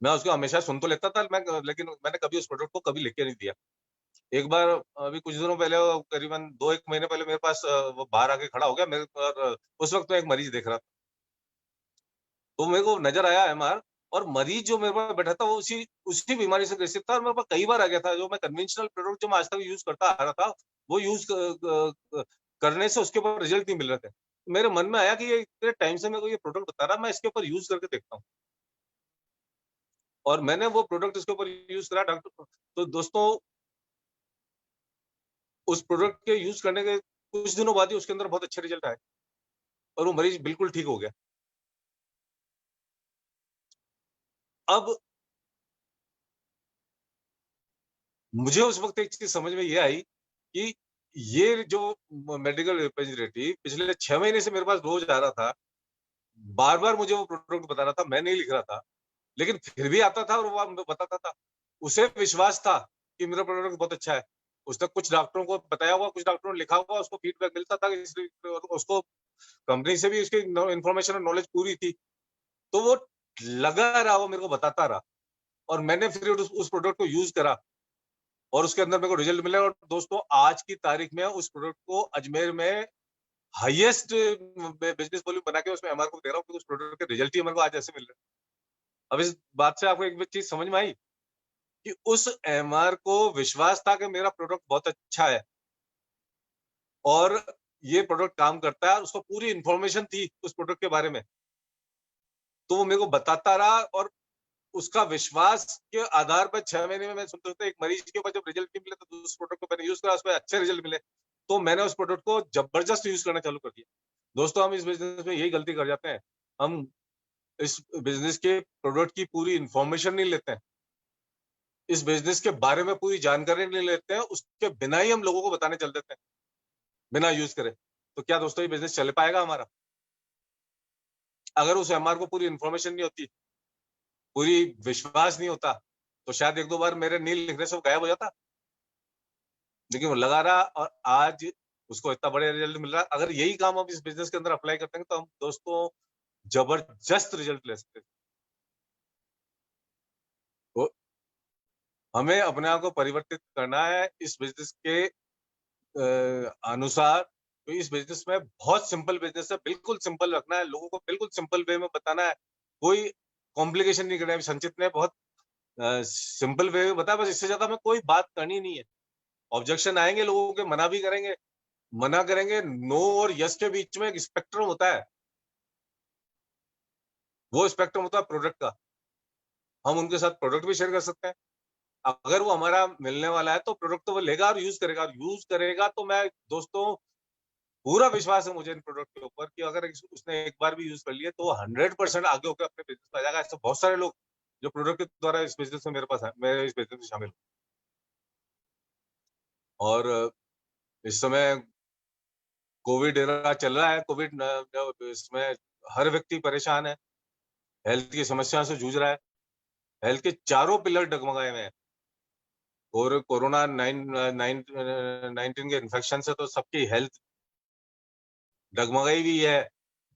मैं उसको हमेशा सुन तो लेता था, लेकिन मैंने कभी उस प्रोडक्ट को कभी लेके नहीं दिया। एक बार अभी कुछ दिनों पहले, करीबन 2-1 महीने पहले मेरे पास वो बाहर आके खड़ा हो गया मेरे पर, उस वक्त मैं एक मरीज देख रहा था, तो मेरे को नजर आया एमआर, और मरीज जो मेरे पास बैठा था वो उसी बीमारी से ग्रसित था, और मेरे पास कई बार आ गया था। जो मैं कन्वेंशनल प्रोडक्ट जो मैं आज तक यूज करता आ रहा था, वो यूज करने से उसके ऊपर रिजल्ट नहीं मिल रहे थे। मेरे मन में आया कि ये इतने टाइम से मेरे को ये प्रोडक्ट बता रहा, मैं इसके ऊपर यूज करके देखता हूँ, और मैंने वो प्रोडक्ट इसके ऊपर यूज करा डॉक्टर। तो दोस्तों उस प्रोडक्ट के यूज करने के कुछ दिनों बाद ही उसके अंदर बहुत अच्छे रिजल्ट आए, और वो मरीज बिल्कुल ठीक हो गया। अब मुझे उस वक्त एक चीज समझ में ये आई कि ये जो मेडिकल रिप्रेजेंटेटिव पिछले 6 महीने से मेरे पास रोज आ रहा था, बार मुझे वो प्रोडक्ट बता रहा था, मैं नहीं लिख रहा था, लेकिन फिर भी आता था और वो बताता था। उसे विश्वास था कि मेरा प्रोडक्ट बहुत अच्छा है, उसने कुछ डॉक्टरों को बताया हुआ, कुछ डॉक्टरों ने लिखा हुआ, उसको फीडबैक मिलता था, उसको कंपनी से भी उसकी इन्फॉर्मेशन और नॉलेज पूरी थी, तो वो लगा रहा, वो मेरे को बताता रहा, और मैंने फिर उस प्रोडक्ट को यूज करा और उसके अंदर मेरे को रिजल्ट मिला। और दोस्तों आज की तारीख में उस प्रोडक्ट को अजमेर में हाईएस्ट बिजनेस वॉल्यूम बना के उसमें एमआर को दे रहा हूँ, क्योंकि उस प्रोडक्ट के रिजल्ट ही मेरे को आज ऐसे मिल रहे हैं। अब इस बात से आपको एक चीज समझ में आई कि उस एमआर को विश्वास था कि मेरा प्रोडक्ट बहुत अच्छा है और ये प्रोडक्ट काम करता है, और उसको पूरी इंफॉर्मेशन थी उस प्रोडक्ट के बारे में, तो वो मेरे को बताता रहा, और उसका विश्वास के आधार पर 6 महीने में मैं सुनते एक मरीज के ऊपर जब रिजल्ट नहीं मिले तो उस प्रोडक्ट को मैंने यूज करा, उसमें अच्छे रिजल्ट मिले, तो मैंने उस प्रोडक्ट को जबरदस्त यूज करना चालू कर दिया। दोस्तों हम इस बिजनेस में यही गलती कर जाते हैं, हम इस बिजनेस के प्रोडक्ट की पूरी इंफॉर्मेशन नहीं लेते हैं, इस बिजनेस के बारे में पूरी जानकारी नहीं लेते हैं, उसके बिना ही हम लोगों को बताने चल देते हैं बिना यूज करे। तो क्या दोस्तों ये बिजनेस चल पाएगा हमारा? अगर उस एमआर को पूरी इन्फॉर्मेशन नहीं होती, पूरी विश्वास नहीं होता, तो शायद 1-2 बार मेरे नील लिखने से वो गायब हो जाता। लेकिन वो लगा रहा और आज उसको इतना बड़े रिजल्ट मिल रहा है। अगर यही काम हम इस बिजनेस के अंदर अप्लाई करते हैं तो हम दोस्तों जबरदस्त रिजल्ट ले सकते हैं। तो हमें अपने आप को परिवर्तित करना है इस बिजनेस के अनुसार। तो इस बिजनेस में बहुत सिंपल बिजनेस है, बिल्कुल सिंपल रखना है, लोगों को बिल्कुल सिंपल वे में बताना है, कोई कॉम्प्लिकेशन नहीं करना है। संचित ने बहुत सिंपल वे में बताया, बस इससे ज्यादा हमें कोई बात करनी नहीं है। ऑब्जेक्शन आएंगे लोगों के, मना भी करेंगे, मना करेंगे, नो और यस के बीच में एक स्पेक्ट्रम होता है, वो स्पेक्ट्रम होता है प्रोडक्ट का। हम उनके साथ प्रोडक्ट भी शेयर कर सकते हैं। अगर वो हमारा मिलने वाला है तो प्रोडक्ट तो वो लेगा और यूज करेगा, और यूज करेगा तो मैं दोस्तों पूरा विश्वास है मुझे इन प्रोडक्ट के ऊपर कि अगर उसने एक बार भी यूज कर लिया तो वो 100% आगे होकर अपने बिजनेस में आ जाएगा। ऐसे बहुत सारे लोग जो प्रोडक्ट के द्वारा इस बिजनेस में मेरे पास है, मैं इस बिजनेस में शामिल हूँ। और इस समय कोविड एरा चल रहा है, कोविड इसमें हर व्यक्ति परेशान है, हेल्थ की समस्या से जूझ रहा है, हेल्थ के चारों पिलर डगमगाए हुए हैं। और कोरोना 19 के इन्फेक्शन से तो सबकी हेल्थ डगमगाई हुई है,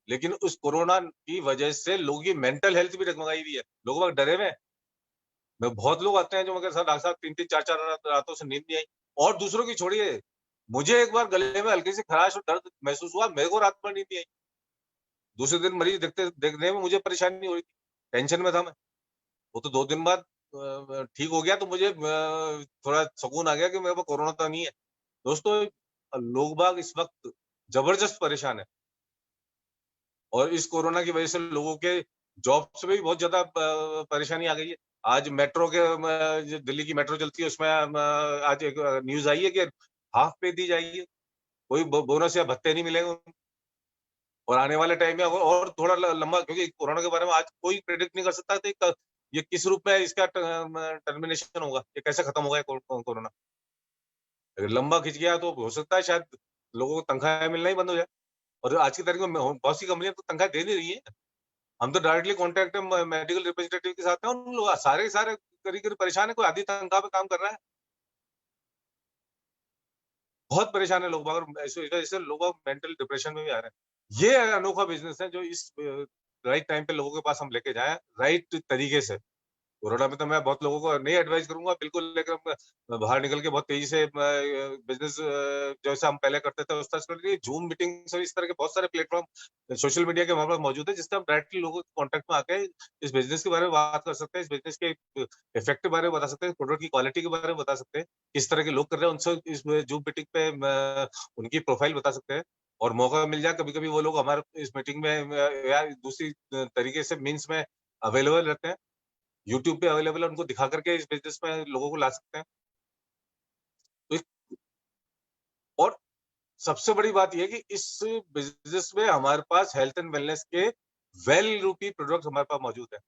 लेकिन उस कोरोना की वजह से लोगों की मेंटल हेल्थ भी डगमगाई हुई है। लोग बहुत डरे हुए हैं। मैं बहुत लोग आते हैं जो मेरे साथ डॉक्टर साहब 3-3, 4-4 रातों से नींद नहीं आई, और दूसरों की छोड़िए, मुझे एक बार गले में हल्की सी खराश और दर्द महसूस हुआ, मेरे को रात भर नींद नहीं आई। दूसरे दिन मरीज देखने में मुझे परेशानी हो रही थी, टेंशन में था मैं। वो तो 2 दिन बाद ठीक हो गया, तो मुझे थोड़ा सुकून आ गया कि मेरे को कोरोना तो नहीं है। दोस्तों लोग बाग इस वक्त जबरदस्त परेशान है, और इस कोरोना की वजह से लोगों के जॉब्स में भी बहुत ज्यादा परेशानी आ गई है। आज मेट्रो के जो दिल्ली की मेट्रो चलती है उसमें आज एक न्यूज आई है कि हाफ पे दी जाएगी, कोई बोनस या भत्ते नहीं मिलेंगे। और आने वाले टाइम में और थोड़ा लंबा, क्योंकि कोरोना के बारे में आज कोई प्रेडिक्ट नहीं कर सकता था ये किस रूप में इसका टर्मिनेशन होगा, ये कैसे खत्म होगा कोरोना। अगर लंबा खिंच गया तो हो सकता है शायद लोगों को तनख्वाह मिलना ही बंद हो जाए। और आज की तारीख में बहुत सी कंपनियां तो तनख्वाह दे नहीं रही है। हम तो डायरेक्टली कॉन्टेक्ट मेडिकल रिप्रेजेंटेटिव के साथ हैं, उन लोग सारे करीब परेशान है, कोई आधी तनख्वाह पे काम कर रहा है। बहुत परेशान है लोग, मगर ऐसे लोग मेंटल डिप्रेशन में भी आ रहे हैं। ये अनोखा बिजनेस है जो इस राइट टाइम पे लोगों के पास हम लेके जाएं राइट तरीके से। कोरोना में तो मैं बहुत लोगों को नहीं एडवाइस करूंगा बिल्कुल, लेकर बाहर निकल के बहुत तेजी से बिजनेस जैसे हम पहले करते थे उस तरह से जूम मीटिंग से, इस तरह के बहुत सारे प्लेटफॉर्म सोशल मीडिया के हमारे पास मौजूद है, जिससे हम डायरेक्टली लोगों के कॉन्टेक्ट में आके इस बिजनेस के बारे में बात कर सकते हैं, इस बिजनेस के इफेक्ट के बारे में बता सकते हैं, प्रोडक्ट की क्वालिटी के बारे में बता सकते हैं, किस तरह के लोग कर रहे हैं, उनसे इस जूम मीटिंग पे उनकी प्रोफाइल बता सकते हैं। और मौका मिल जाए कभी कभी वो लोग हमारे इस मीटिंग में या दूसरी तरीके से मीन्स में अवेलेबल रहते हैं, यूट्यूब पे अवेलेबल है, उनको दिखा करके इस बिजनेस में लोगों को ला सकते हैं। तो और सबसे बड़ी बात यह है कि इस बिजनेस में हमारे पास हेल्थ एंड वेलनेस के वेल रूपी प्रोडक्ट हमारे पास मौजूद है।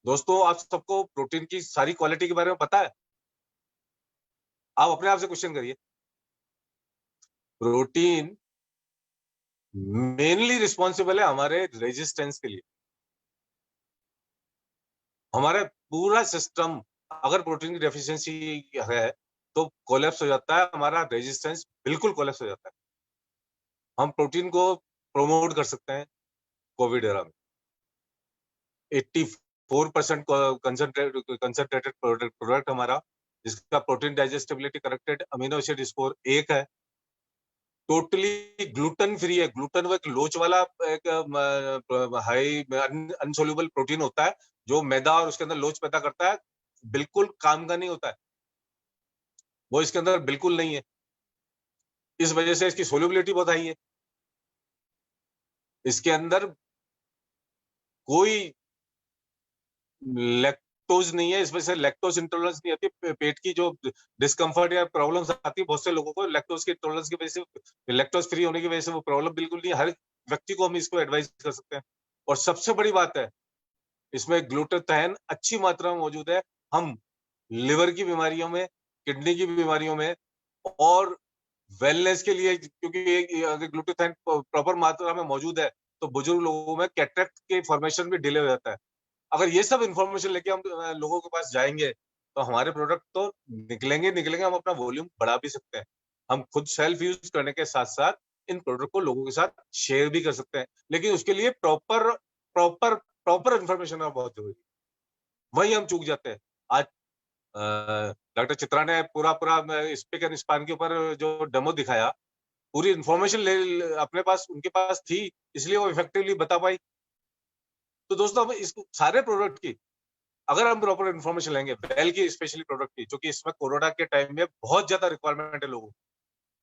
दोस्तों आप सबको प्रोटीन की सारी क्वालिटी के बारे में पता है? आप अपने आप से क्वेश्चन करिए। प्रोटीन मेनली रिस्पॉन्सिबल है हमारे रेजिस्टेंस के लिए। हमारे पूरा सिस्टम अगर प्रोटीन की डेफिशिएंसी है तो कोलैप्स हो जाता है, हमारा रेजिस्टेंस बिल्कुल कोलैप्स हो जाता है। हम प्रोटीन को प्रमोट कर सकते हैं कोविड एरा में। 84% कंसंट्रेटेड प्रोडक्ट हमारा, जिसका protein digestibility corrected amino acid score 1 है, टोटली ग्लूटेन फ्री है। ग्लूटेन वो एक लोच वाला एक हाई अनसोल्यूबल प्रोटीन होता है जो मैदा और उसके अंदर लोच पैदा करता है, बिल्कुल काम का नहीं होता है, वो इसके अंदर बिल्कुल नहीं है। इस वजह से इसकी सोल्यूबिलिटी बहुत हाई है। इसके अंदर कोई लैक्टोज नहीं है, इस वजह से लैक्टोज इंटॉलरेंस नहीं आती। पेट की जो डिस्कम्फर्ट या प्रॉब्लम्स आती है बहुत से लोगों को लैक्टोज की इंटॉलरेंस की वजह से, लैक्टोज फ्री होने की वजह से वो प्रॉब्लम बिल्कुल नहीं है। हर व्यक्ति को हम इसको एडवाइस कर सकते हैं। और सबसे बड़ी बात है इसमें ग्लूटाथाइन अच्छी मात्रा में मौजूद है। हम लिवर की बीमारियों में, किडनी की बीमारियों में और वेलनेस के लिए, क्योंकि अगर ग्लूटाथाइन प्रॉपर मात्रा में मौजूद है तो बुजुर्ग लोगों में कैटरेक्ट के फॉर्मेशन भी डिले हो जाता है। अगर ये सब इंफॉर्मेशन लेके हम लोगों के पास जाएंगे तो हमारे प्रोडक्ट तो निकलेंगे, हम अपना वॉल्यूम बढ़ा भी सकते हैं। हम खुद सेल्फ यूज करने के साथ साथ इन प्रोडक्ट को लोगों के साथ शेयर भी कर सकते हैं, लेकिन उसके लिए प्रॉपर प्रॉपर प्रॉपर इंफॉर्मेशन बहुत जरूरी है। वही हम चूक जाते हैं। आज डॉक्टर चित्रा ने पूरा स्पीक एंड स्पान के ऊपर जो डेमो दिखाया, पूरी इंफॉर्मेशन अपने पास उनके पास थी, इसलिए वो इफेक्टिवली बता पाई। तो दोस्तों, हम इस सारे प्रोडक्ट की अगर हम प्रॉपर इन्फॉर्मेशन लेंगे, वेल की स्पेशली प्रोडक्ट की, जो कि इसमें कोरोना के टाइम में बहुत ज्यादा रिक्वायरमेंट है लोगों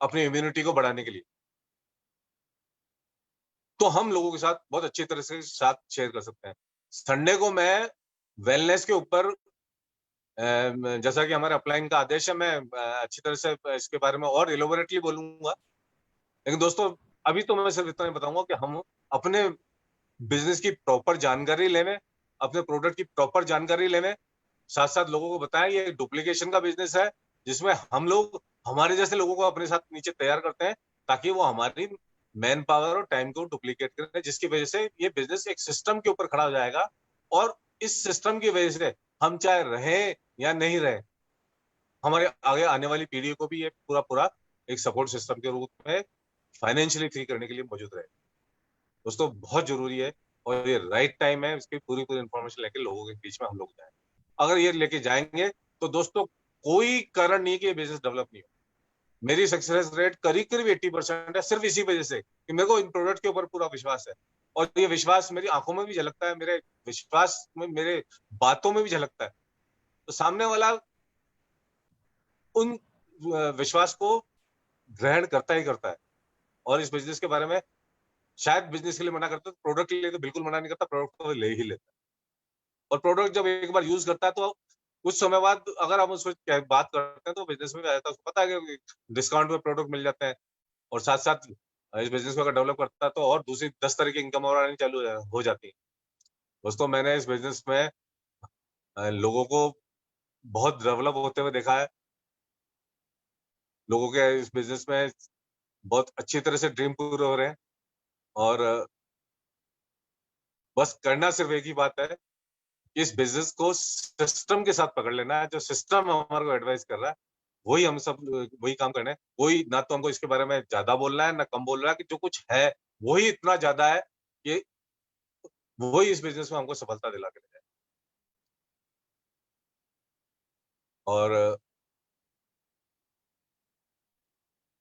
अपनी इम्यूनिटी को बढ़ाने के लिए, तो हम लोगों के साथ बहुत अच्छी तरह से साथ शेयर कर सकते हैं। संडे को मैं वेलनेस के ऊपर, जैसा कि हमारे अपलाइन का आदेश है, मैं अच्छी तरह से इसके बारे में और इलोबोरेटली बोलूंगा। लेकिन दोस्तों, अभी तो मैं सिर्फ इतना ही बताऊंगा कि हम अपने बिजनेस की प्रॉपर जानकारी लेवे, अपने प्रोडक्ट की प्रॉपर जानकारी लेवे, साथ साथ लोगों को बताएं ये डुप्लीकेशन का बिजनेस है, जिसमें हम लोग हमारे जैसे लोगों को अपने साथ नीचे तैयार करते हैं ताकि वो हमारी मैन पावर और टाइम को डुप्लीकेट करें, जिसकी वजह से ये बिजनेस एक सिस्टम के ऊपर खड़ा हो जाएगा। और इस सिस्टम की वजह से हम चाहे रहें या नहीं रहे, हमारे आगे आने वाली पीढ़ी को भी ये पूरा एक सपोर्ट सिस्टम के रूप में फाइनेंशियली फ्री करने के लिए मौजूद रहे। दोस्तों, बहुत जरूरी है और ये राइट टाइम है, इसकी पूरी इंफॉर्मेशन लेके लोगों के बीच में हम लोग जाएं। अगर ये लेके जाएंगे तो दोस्तों कोई कारण नहीं कि ये बिजनेस डेवलप नहीं हो। मेरी सक्सेस रेट करीब 80% है, सिर्फ इसी वजह से कि मेरे को इन प्रोडक्ट के ऊपर पूरा विश्वास है। और ये विश्वास मेरी आंखों में भी झलकता है, मेरे विश्वास में, मेरे बातों में भी झलकता है। तो सामने वाला उन विश्वास को ग्रहण करता ही करता है। और इस बिजनेस के बारे में शायद बिजनेस के लिए मना करता है, प्रोडक्ट के लिए तो बिल्कुल मना नहीं करता, प्रोडक्ट तो ले ही लेता है। और प्रोडक्ट जब एक बार यूज करता है तो कुछ समय बाद अगर हम उस पर बात करते हैं तो बिजनेस में भी आ जाता है, उसको पता है कि डिस्काउंट में प्रोडक्ट मिल जाते हैं। और साथ साथ इस बिजनेस को अगर डेवलप करता है तो और दूसरी 10 तरह की इनकम और आनी चालू हो जाती है। दोस्तों, मैंने इस बिजनेस में लोगों को बहुत डेवलप होते हुए देखा है। लोगों के इस बिजनेस में बहुत अच्छी तरह से ड्रीम पूरे हो रहे हैं। और बस करना सिर्फ एक ही बात है, इस बिजनेस को सिस्टम के साथ पकड़ लेना है। जो सिस्टम हमारे को एडवाइस कर रहा है वही हम सब वही काम करना है। कोई ना तो हमको इसके बारे में ज्यादा बोलना है ना कम बोल रहा है, कि जो कुछ है वही इतना ज्यादा है कि वही इस बिजनेस में हमको सफलता दिला के ले जाए। और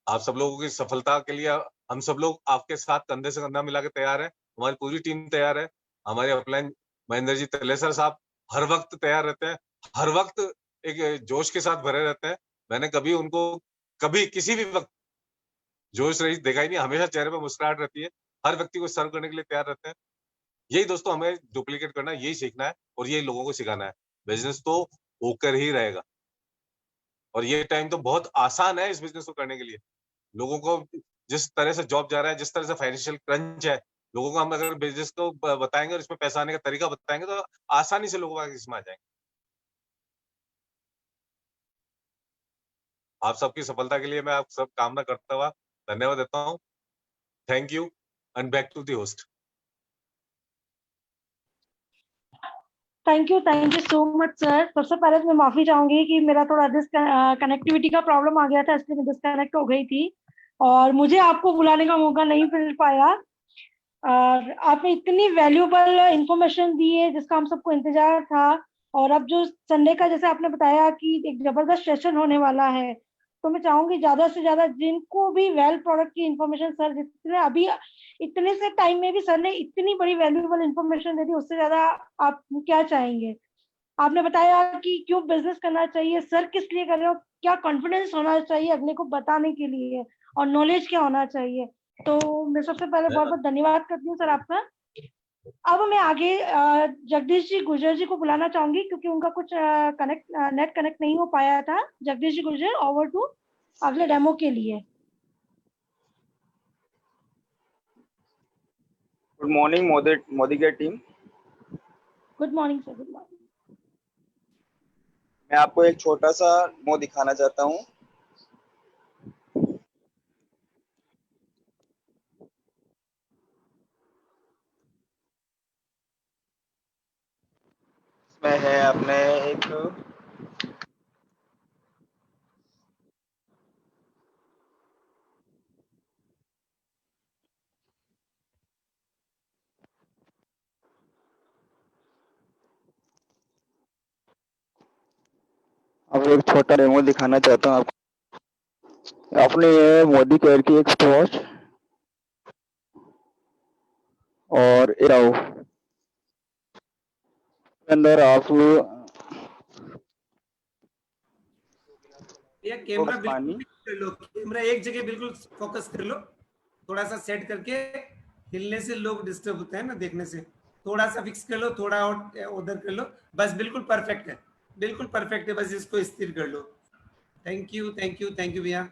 आप सब लोगों की सफलता के लिए हम सब लोग आपके साथ कंधे से कंधा मिला के तैयार है। हमारी पूरी टीम तैयार है। हमारे अपलाइन महेंद्र जी तलेसर साहब हर वक्त तैयार रहते हैं, हर वक्त एक जोश के साथ भरे रहते हैं। मैंने कभी उनको कभी किसी भी वक्त जोश रही देखा ही नहीं, हमेशा चेहरे पे मुस्कुराहट रहती है, हर व्यक्ति को सर्व करने के लिए तैयार रहते हैं। यही दोस्तों हमें डुप्लीकेट करना है, यही सीखना है और यही लोगों को सिखाना है। बिजनेस तो होकर ही रहेगा और ये टाइम तो बहुत आसान है इस बिजनेस को करने के लिए। लोगों को जिस तरह से जॉब जा रहा है, जिस तरह से फाइनेंशियल क्रंच है, लोगों को हम अगर बिजनेस को बताएंगे और इसमें पैसा आने का तरीका बताएंगे तो आसानी से लोगों इसमें आ जाएंगे। आप सबकी सफलता के लिए मैं आप सब कामना करता हुआ धन्यवाद देता हूँ। Thank you and back to the host. Thank you so much sir. सबसे पहले तो मैं माफी चाहूंगी कि मेरा थोड़ा कनेक्टिविटी का प्रॉब्लम आ गया था, इसलिए मैं डिस्कनेक्ट हो गई थी और मुझे आपको बुलाने का मौका नहीं मिल पाया। और आपने इतनी वैल्यूबल इंफॉर्मेशन दी है जिसका हम सबको इंतजार था। और अब जो संडे का जैसे आपने बताया कि एक जबरदस्त सेशन होने वाला है, तो मैं चाहूंगी ज्यादा से ज्यादा जिनको भी वेल प्रोडक्ट की इंफॉर्मेशन, सर जितने अभी इतने से टाइम में भी सर ने इतनी बड़ी वैल्यूबल इंफॉर्मेशन दे दी, उससे ज्यादा आप क्या चाहेंगे। आपने बताया कि क्यों बिजनेस करना चाहिए, सर किस लिए कर रहे हो, क्या कॉन्फिडेंस होना चाहिए अगले को बताने के लिए और नॉलेज क्या होना चाहिए। तो मैं सबसे पहले बहुत बहुत धन्यवाद करती हूँ सर आपका। अब मैं आगे जगदीश जी गुर्जर जी को बुलाना चाहूंगी क्योंकि उनका कुछ नेट कनेक्ट नहीं हो पाया था। जगदीश जी गुर्जर, ओवर टू अगले डेमो के लिए। Good morning Modi care team. Good morning sir. Good morning. मैं आपको एक छोटा सा डेमो दिखाना चाहता हूँ। में है अपने एक अब एक छोटा डेमो दिखाना चाहता हूँ आपको। आपने ये मोदी केयर की एक स्टॉच और इराओ के अंदर आप ये कैमरा बिल्कुल पानी fix कर लो, कैमरा एक जगह बिल्कुल फोकस कर लो, थोड़ा सा सेट करके, हिलने से लोग डिस्टर्ब होते हैं ना देखने से, थोड़ा सा फिक्स कर लो, थोड़ा और उधर कर लो, बस बिल्कुल परफेक्ट है, बिल्कुल परफेक्ट है, बस इसको स्थिर कर लो। Thank you thank you thank you भैया।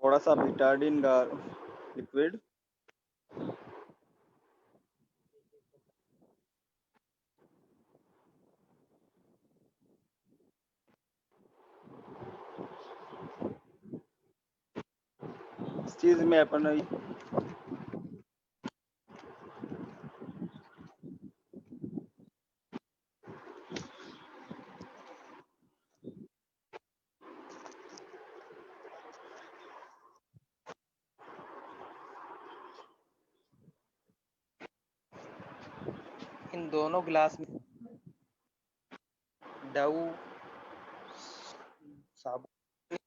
थोड़ा सा बिटाडिन का लिक्विड इस चीज में अपन इन दोनों ग्लास में डव साबुन,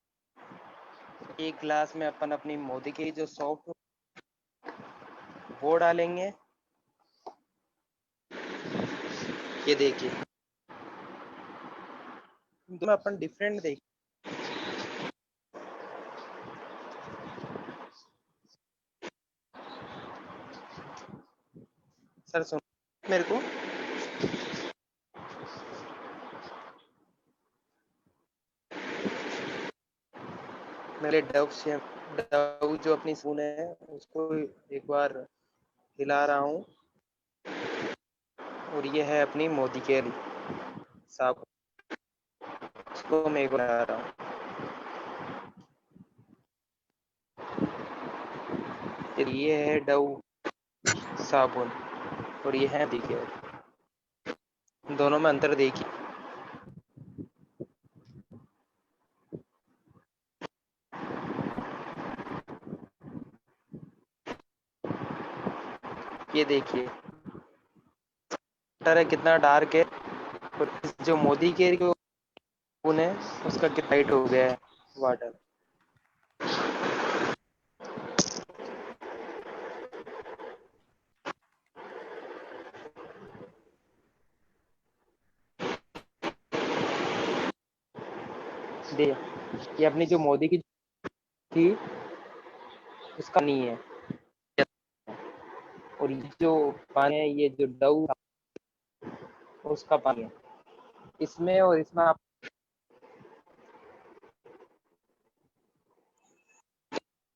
एक ग्लास में अपन अपनी मोदी की जो सॉफ्ट वो डालेंगे। ये देखिए, दोनों अपन डिफरेंट देखिए। सर सुन मेरे को, मेरे डव जो अपनी स्पून है उसको एक बार हिला रहा हूँ, और ये है अपनी मोदी केयर साबुन, उसको मैं एक बार हिला रहा हूँ। ये है डव साबुन और ये है मोदी केयर, दोनों में अंतर देखिए। ये देखिए वाटर है कितना डार्क है, और जो मोदी केयर की स्पून है उसका कितना लाइट हो गया है वाटर। दे ये अपनी जो मोदी की थी उसका नहीं है, और ये जो पानी है ये जो डव उसका पानी है, इसमें और इसमें आप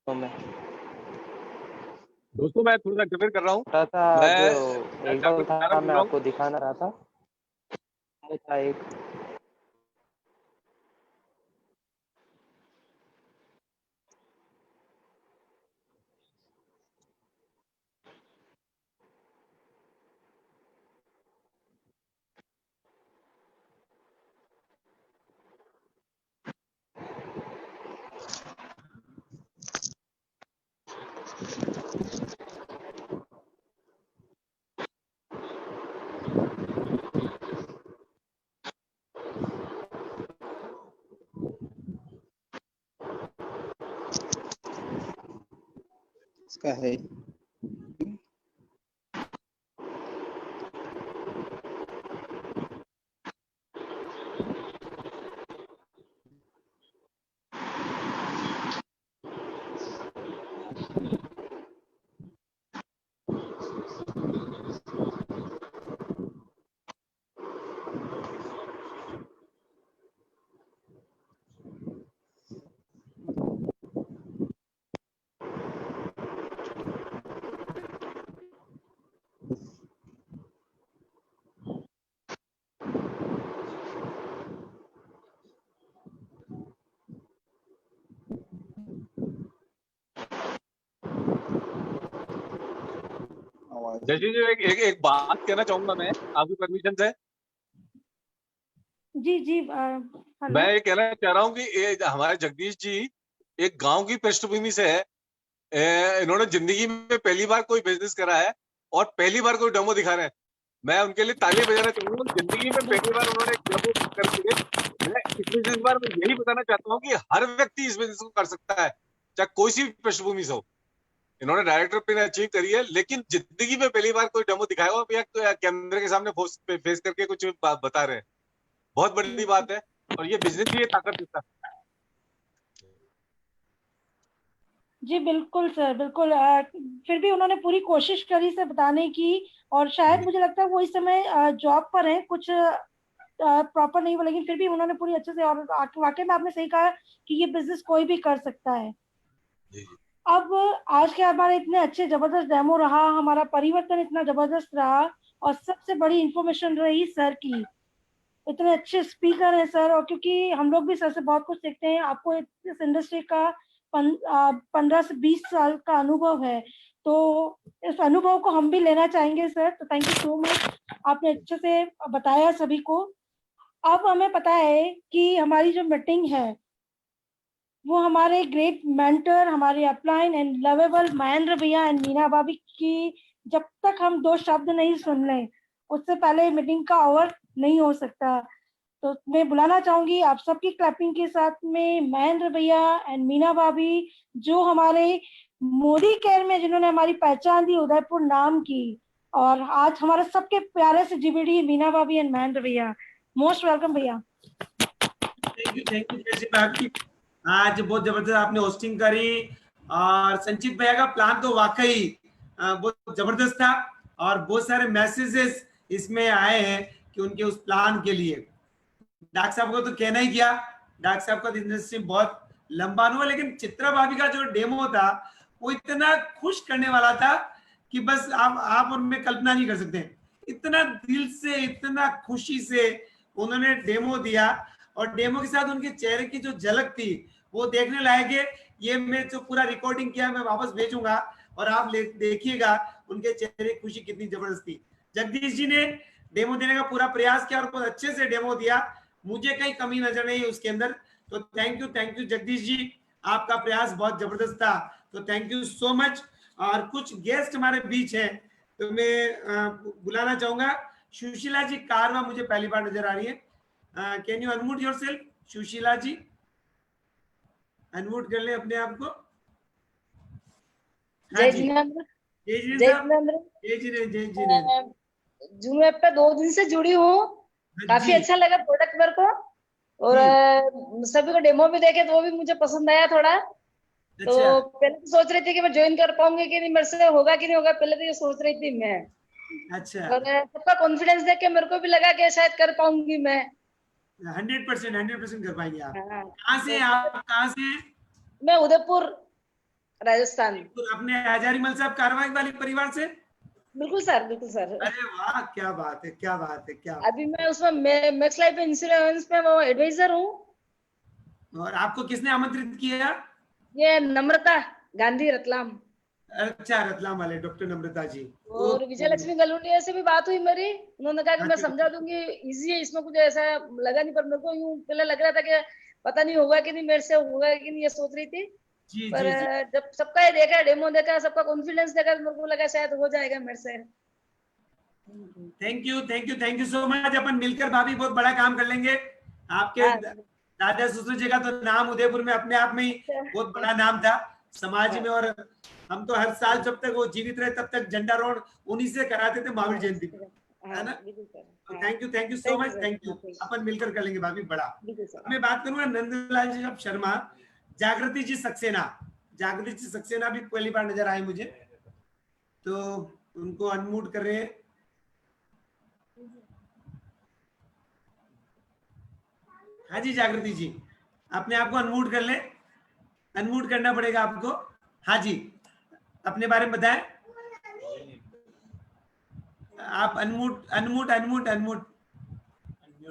में दोस्तों मैं थोड़ा डिफेंड कर रहा हूँ। था जो मैं एग्जाम्पल डॉक्टर था, बोल मैं रहा हूँ। आपको दिखाना रहा था, वो था एक इसका है। जैसे जी एक बात कहना चाहूंगा मैं, आपकी परमिशन से। जी जी हेलो। मैं ये कहना चाह रहा हूँ कि ये हमारे जगदीश जी एक गांव की पृष्ठभूमि से है। इन्होंने जिंदगी में पहली बार कोई बिजनेस करा है और पहली बार कोई डेमो दिखा रहे हैं। मैं उनके लिए तालियां बजाना चाहूंगा। जिंदगी में पहली बार उन्होंने एक डेमो करके, मैं इस बार में यही बताना चाहता हूँ कि हर व्यक्ति इस बिजनेस को कर सकता है, चाहे कोई सी पृष्ठभूमि से हो। इन्होंने डायरेक्टर पिन अचीव करी है, लेकिन जिंदगी में पहली बार कोई डेमो दिखाया या कैमरे के सामने फेस करके कुछ बता रहे हैं, बहुत बड़ी बात है। और ये बिजनेस ही ये ताकत देता है। जी बिल्कुल सर, बिल्कुल। फिर भी उन्होंने पूरी कोशिश करी से बताने की, और शायद मुझे लगता है वो इस समय जॉब पर हैं, कुछ प्रॉपर नहीं हुआ, लेकिन फिर भी उन्होंने पूरी अच्छे से, और वाकई में आपने सही कहा कि ये बिजनेस कोई भी कर सकता है। अब आज के हमारे इतने अच्छे जबरदस्त डेमो रहा, हमारा परिवर्तन इतना जबरदस्त रहा, और सबसे बड़ी इंफॉर्मेशन रही सर की। इतने अच्छे स्पीकर हैं सर, और क्योंकि हम लोग भी सर से बहुत कुछ सीखते हैं। आपको इस इंडस्ट्री का 15 से 20 साल का अनुभव है, तो इस अनुभव को हम भी लेना चाहेंगे सर। तो थैंक यू सो मच, आपने अच्छे से बताया सभी को। अब हमें पता है कि हमारी जो मीटिंग है वो हमारे ग्रेट मेंटर, हमारे अपलाइन एंड लवेबल महेंद्र भैया एंड मीना भाभी की, जब तक हम 2 शब्द नहीं सुन लें उससे पहले मीटिंग का ओवर नहीं हो सकता। तो मैं बुलाना चाहूंगी आप सबकी क्लैपिंग के साथ में महेंद्र भैया एंड मीना भाभी, जो हमारे मोदी केयर में जिन्होंने हमारी पहचान दी उदयपुर नाम की, और आज हमारे सबके प्यारे से जीबीडी मीना भाभी एंड महेंद्र भैया। मोस्ट वेलकम भैया। थैंक यू जैसी भाभी। आज बहुत जबरदस्त आपने होस्टिंग करी, और संचित भैया का प्लान तो वाकई बहुत जबरदस्त था, और बहुत सारे मैसेजेस इसमें आए हैं कि उनके उस प्लान के लिए। डॉक्टर साहब को तो कहना ही क्या, डॉक्टर साहब का इंडस्ट्री बहुत लंबा अनुभव, लेकिन चित्रा भाभी का जो डेमो था वो इतना खुश करने वाला था कि बस आप और मैं कल्पना नहीं कर सकते। इतना दिल से, इतना खुशी से उन्होंने डेमो दिया, और डेमो के साथ उनके चेहरे की जो झलक थी वो देखने लायक है। ये मैं जो पूरा रिकॉर्डिंग किया मैं वापस भेजूंगा, और आप देखिएगा उनके चेहरे की खुशी कितनी जबरदस्त थी। जगदीश जी ने डेमो देने का पूरा प्रयास किया और बहुत अच्छे से डेमो दिया, मुझे कहीं कमी नजर नहीं है उसके अंदर। तो थैंक यू जगदीश जी, आपका प्रयास बहुत जबरदस्त था, तो थैंक यू सो मच। और कुछ गेस्ट हमारे बीच हैं, तो मैं बुलाना चाहूंगा। सुशीला जी कारवा मुझे पहली बार नजर आ रही है। Can you unmute yourself Sushila ji? Unmute कर ले अपने आप को। जय जिनेंद्र। जय जी जय साहब। जिनेंद्र। जय जी ने। जूम ऐप पे 2 दिन से जुड़ी हूँ, काफी अच्छा लगा प्रोडक्ट मेरे को, और सभी को डेमो भी देखे तो वो भी मुझे पसंद आया थोड़ा। तो पहले तो सोच रही थी कि मैं ज्वाइन कर पाऊंगी कि नहीं, मेरे से होगा कि नहीं होगा, पहले तो ये सोच रही थी मैं। अच्छा। और सबका कॉन्फिडेंस देख के मेरे को भी लगा कि शायद कर पाऊंगी मैं। 100% कर पाएंगे आप। हाँ। कहाँ से आप? कहाँ से? मैं उदयपुर, राजस्थान। तो अपने हजारीमल साहब कारवाई वाली परिवार से? बिल्कुल सर, बिल्कुल सर। अरे वाह, क्या बात है, क्या बात है, क्या। अभी मैं उसमें मैक्स लाइफ इंश्योरेंस में वो एडवाइजर हूँ। और आपको किसने आमंत्रित किया? ये नम्रता गांधी, रतलाम। अच्छा, रतलाम वाले डॉक्टर नम्रता जी। और विजय लक्ष्मी गलुंडिया से भी बात हुई मेरी, उन्होंने कहा कि मैं समझा दूंगी, इजी है, इसमें कुछ ऐसा लगा नहीं, पर मेरे को यूं पहले लग रहा था कि पता नहीं होगा कि नहीं, मेरे से होगा कि नहीं, ये सोच रही थी। जी, पर जी। जब सबका ये देखा, डेमो देखा, सबका कॉन्फिडेंस देखा, तो मेरे को लगा शायद हो जाएगा मेरे से। Thank you so much. अपन मिलकर भाभी बहुत बड़ा काम कर लेंगे। आपके दादा ससुर जी का तो नाम उदयपुर में अपने आप में ही बहुत बड़ा नाम था समाज में, और हम तो हर साल जब तक वो जीवित रहे तब तक झंडा रोड उन्हीं से कराते थे महावीर जयंती, है ना? Thank you so much. Thank you. अपन मिलकर कर लेंगे भाभी बड़ा। मैं बात करूंगा नंदलाल जी शर्मा, जागृति जी सक्सेना। जागृति जी सक्सेना भी पहली बार नजर आए मुझे, तो उनको अनम्यूट कर रहे हैं। हाँ जी जागृति जी, अपने आप को अनम्यूट कर ले। अनम्यूट करना पड़ेगा आपको। हाँ जी, अपने बारे में बताएं। आप अनम्यूट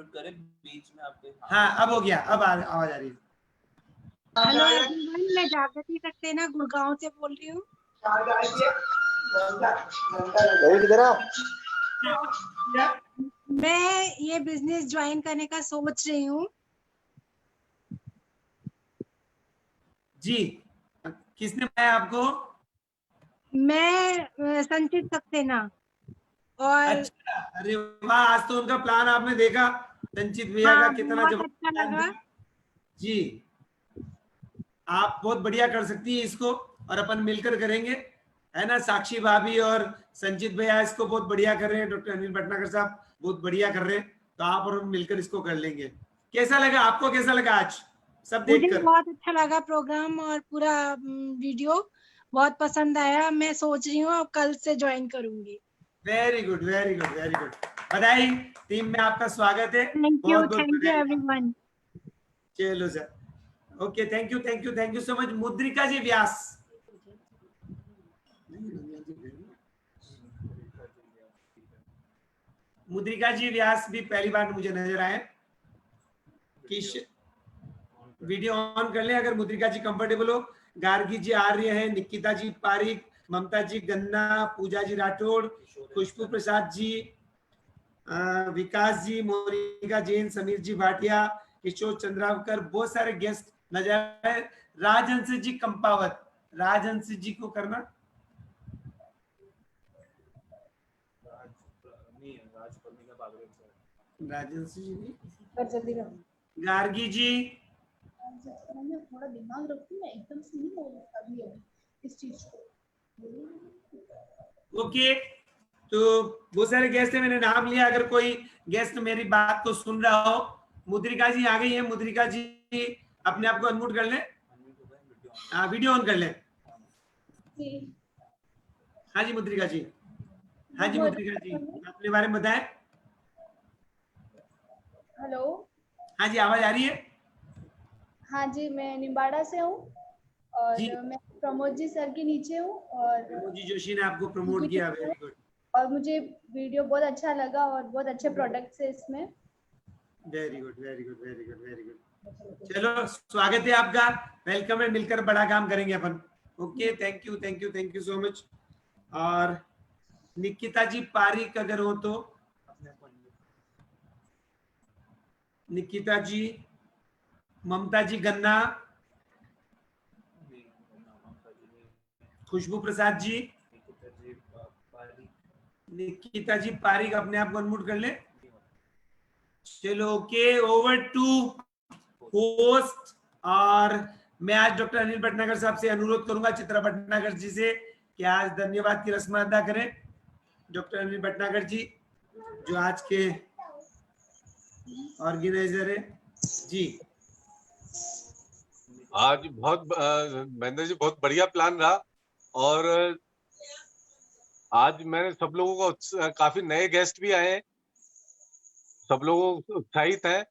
करें बीच में आपके। हाँ, अब हो गया, अब आवाज आ रही है। हेलो एवरीवन, मैं जागृति सक्सेना गुड़गांव से बोल रही हूँ। मैं ये बिजनेस ज्वाइन करने का सोच रही हूँ। जी, किसने बताया आपको? मैं संचित सक्सेना। और अच्छा, अरे वाह, आज तो उनका प्लान आपने देखा, संचित भैया का हाँ, कितना बहुत जबरदस्त अच्छा प्लान लगा। था। जी, आप बहुत बढ़िया कर सकती है इसको, और अपन मिलकर करेंगे, है ना। साक्षी भाभी और संचित भैया इसको बहुत बढ़िया कर रहे हैं, डॉक्टर अनिल भटनागर साहब बहुत बढ़िया कर रहे हैं, तो आप और हम मिलकर इसको कर लेंगे। कैसा लगा आपको, कैसा लगा आज सब मुझे देखकर? बहुत अच्छा लगा प्रोग्राम और पूरा वीडियो बहुत पसंद आया। मैं सोच रही हूँ अब कल से ज्वाइन करूंगी। Very good, very good, very good. बधाई, टीम में आपका स्वागत है। थैंक बहुत बहुत यू बधाई। एवरीवन। चलो sir, okay, thank you, thank you, thank you so much. Mudrika ji व्यास, मुद्रिका जी व्यास भी पहली बार मुझे नजर आए। किश वीडियो ऑन कर ले अगर मुद्रिका जी कंफर्टेबल हो। गार्गी जी आर्य है, निकिता जी पारिक, ममता जी गन्ना, पूजा जी राठौड़, खुशबू प्रसाद जी, विकास जी, मोनिका जैन, समीर जी भाटिया, किशोर चंद्रावकर, बहुत सारे गेस्ट नजर आए। राजहंस जी कंपावत, राजहंस जी को करना। राजहंस जी नहीं, गार्गी जी, मैं थोड़ा दिमाग रखूं, मैं एकदम से नहीं बोल अभी इस चीज को। ओके, तो बहुत सारे गेस्ट है, मैंने नाम लिया, अगर कोई गेस्ट मेरी बात को सुन रहा हो। मुद्रिका जी आ गई है, मुद्रिका जी अपने आप को अनम्यूट कर लें, वीडियो ऑन कर लें। हाँ जी मुद्रिका जी, हाँ जी मुद्रिका जी, अपने बारे में बताएं। हेलो, हाँ जी, आवाज आ रही है? हाँ जी, मैं निम्बाड़ा से हूँ और जी, मैं प्रमोद जी सर के नीचे हूँ और प्रमोद जी जोशी ने आपको प्रमोट किया, वेरी गुड। और मुझे वीडियो बहुत अच्छा लगा और बहुत अच्छे प्रोडक्ट्स है इसमें। Very good, very good, very good, very good. चलो, स्वागत है आपका, वेलकम है, मिलकर बड़ा काम करेंगे अपन। Okay, thank you, thank you, thank you so much. और निकिता जी पारिक अगर हो तो, निकिता जी, ममता जी गन्ना, खुशबू प्रसाद जी, निकिता जी पारिक अपने आप को अनम्यूट कर ले। चलो, ओके, ओवर टू होस्ट। और मैं आज डॉक्टर अनिल भटनागर साहब से अनुरोध करूंगा, चित्रा भटनागर जी से, कि आज धन्यवाद की रस्म अदा करें। डॉक्टर अनिल भटनागर जी जो आज के ऑर्गेनाइजर है जी। आज बहुत महेंद्र जी बहुत बढ़िया प्लान रहा, और आज मैंने सब लोगों को, काफी नए गेस्ट भी आए हैं, सब लोग उत्साहित हैं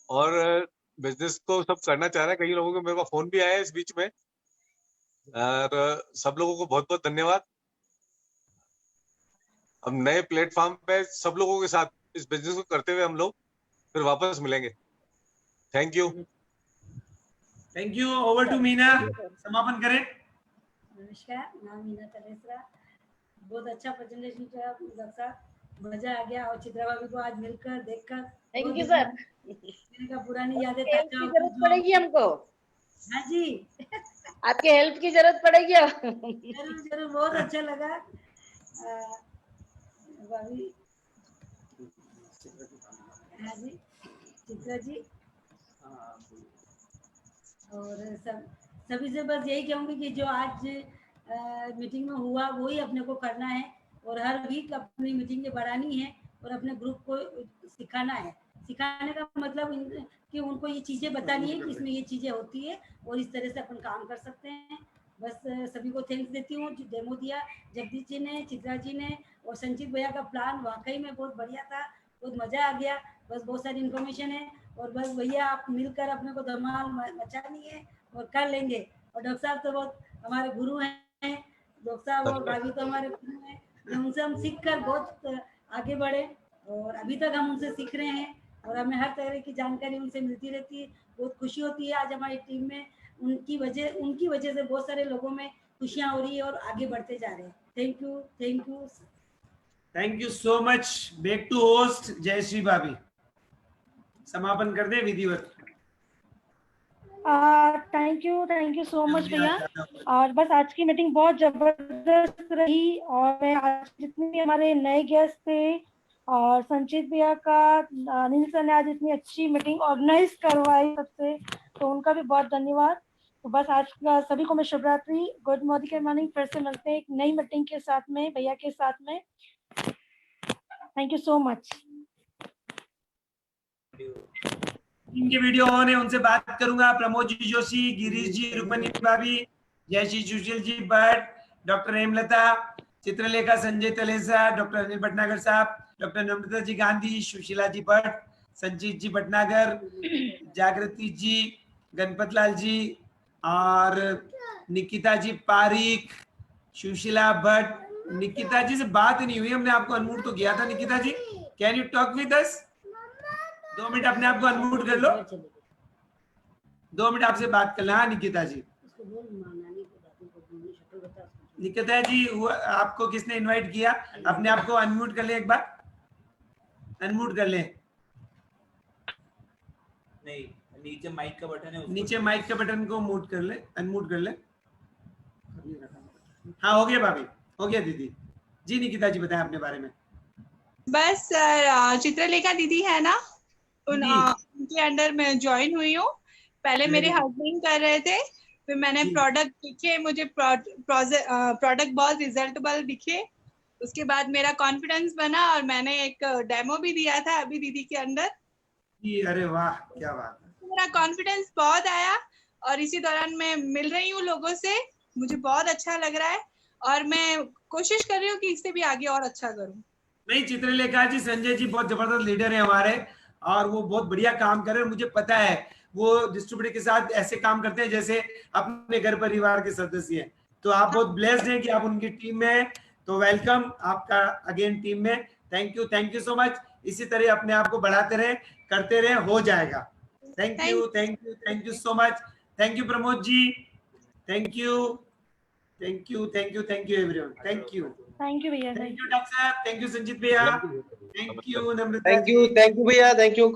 और बिजनेस को सब करना चाह रहे हैं। कई लोगों को मेरे पास फोन भी आया है इस बीच में, और सब लोगों को बहुत बहुत धन्यवाद। हम नए प्लेटफॉर्म पे सब लोगों के साथ इस बिजनेस को करते हुए हम लोग फिर वापस मिलेंगे। Thank you, thank you. Over to Meena, समापन करें। नमस्कार, नाम मीना तलेसरा। बहुत अच्छा प्रेजेंटेशन किया डॉक्टर साहब, मजा आ गया। और चित्रा भाभी को आज मिलकर देखकर थैंक यू सर। का पुरानी यादें हेल्प ताजा की हो जरूरत पड़ेगी हमको। हाँ जी, आपके हेल्प की जरूरत पड़ेगी। जरूर जरूर, बहुत अच्छा लगा। भाभी, हाँ जी, चित्रा जी, और सभी से बस यही कहूँगी कि जो आज मीटिंग में हुआ वही अपने को करना है, और हर वीक अपनी मीटिंगें बढ़ानी है और अपने ग्रुप को सिखाना है। सिखाने का मतलब कि उनको ये चीज़ें बतानी है कि इसमें ये चीज़ें होती है और इस तरह से अपन काम कर सकते हैं। बस सभी को थैंक्स देती हूँ जो डेमो दिया जगदीश जी ने, चित्रा जी ने, और संचित भैया का प्लान वाकई में बहुत बढ़िया था, बहुत मज़ा आ गया। बस बहुत सारी इन्फॉर्मेशन है और बस भैया आप मिलकर अपने को धमाल मचानी है और कर लेंगे। और डॉक्टर साहब तो बहुत हमारे गुरु हैं, डॉक्टर साहब और भाभी तो हमारे गुरु हैं, उनसे हम सीख कर बहुत आगे बढ़े और अभी तक हम उनसे सीख रहे हैं और हमें हर तरह की जानकारी उनसे मिलती रहती है। बहुत खुशी होती है आज हमारी टीम में उनकी वजह से बहुत सारे लोगों में खुशियां हो रही है और आगे बढ़ते जा रहे हैं। Thank you, thank you, thank you so much. Back to host Jayashree भाभी, समापन कर दे विधिवत। थैंक यू सो मच भैया। और बस आज की मीटिंग बहुत जबरदस्त रही, और मैं आज जितने भी हमारे नए गेस्ट थे और संचित भैया का, अनिल सर ने आज इतनी अच्छी मीटिंग ऑर्गेनाइज करवाई सबसे, तो उनका भी बहुत धन्यवाद। तो बस आज का सभी को मैं शुभरात्रि, गुड मॉर्निंग। फिर से मिलते हैं एक नई मीटिंग के साथ में, भैया के साथ में। Thank you so much. इनके वीडियो ऑन है, उनसे बात करूंगा। प्रमोद जी जोशी, गिरीश जी, रूपनी भाभी, जयश्री सुशील जी भट्ट, डॉक्टर हेमलता, चित्रलेखा, संजय तलेसा, डॉक्टर अनिल भटनागर साहब, डॉक्टर नम्रता जी गांधी, सुशीला जी भट्ट, संजीत जी भटनागर, जागृति जी, गणपत लाल जी और निकिता जी पारिक, सुशीला भट्ट। निकिता जी से बात नहीं हुई, हमने आपको अनम्यूट तो किया था। Nikita ji, can you talk with us? 2 minute अपने आप को अनम्यूट कर लो, 2 मिनट आपसे बात करना। हाँ निकिता जी। निकिता जी, आपको किसने इनवाइट किया? अपने आप को अनम्यूट कर ले, एक बार अनम्यूट कर ले। नहीं, नीचे माइक का बटन है, नीचे माइक के बटन को म्यूट कर ले, अनम्यूट कर ले। हाँ हो गया भाभी, हो गया दीदी जी। निकिता जी बताएं अपने बारे में। बस चित्रलेखा दीदी है ना, उनके अंडर में ज्वाइन हुई हूँ। पहले मेरे हस्बैंड कर रहे थे, फिर मैंने प्रोडक्ट दिखे, मुझे प्रोडक्ट बहुत रिजल्टेबल दिखे। उसके बाद मेरा कॉन्फिडेंस बना और मैंने एक डेमो भी दिया था अभी दीदी के अंदर। अरे वाह, क्या बात है। मेरा कॉन्फिडेंस बहुत आया और इसी दौरान मैं मिल रही हूँ लोगों से, मुझे बहुत अच्छा लग रहा है और मैं कोशिश कर रही हूँ कि इससे भी आगे और अच्छा करूँ। नहीं, चित्रलेखा जी, संजय जी बहुत जबरदस्त लीडर है हमारे और वो बहुत बढ़िया काम कर रहे हैं। मुझे पता है वो डिस्ट्रीब्यूटर के साथ ऐसे काम करते हैं जैसे अपने घर परिवार के सदस्य हैं। तो आप बहुत ब्लेस्ड हैं कि आप उनकी टीम में हैं। तो वेलकम आपका अगेन टीम में। Thank you so much. इसी तरह अपने आप को बढ़ाते रहे, करते रहे, हो जाएगा। Thank you so much. Thank you Pramod ji, thank you everyone. Thank you भैया, थैंक यू डॉक्टर साहब, थैंक यू संजीत भैया, thank you Namrata, thank you भैया, थैंक यू।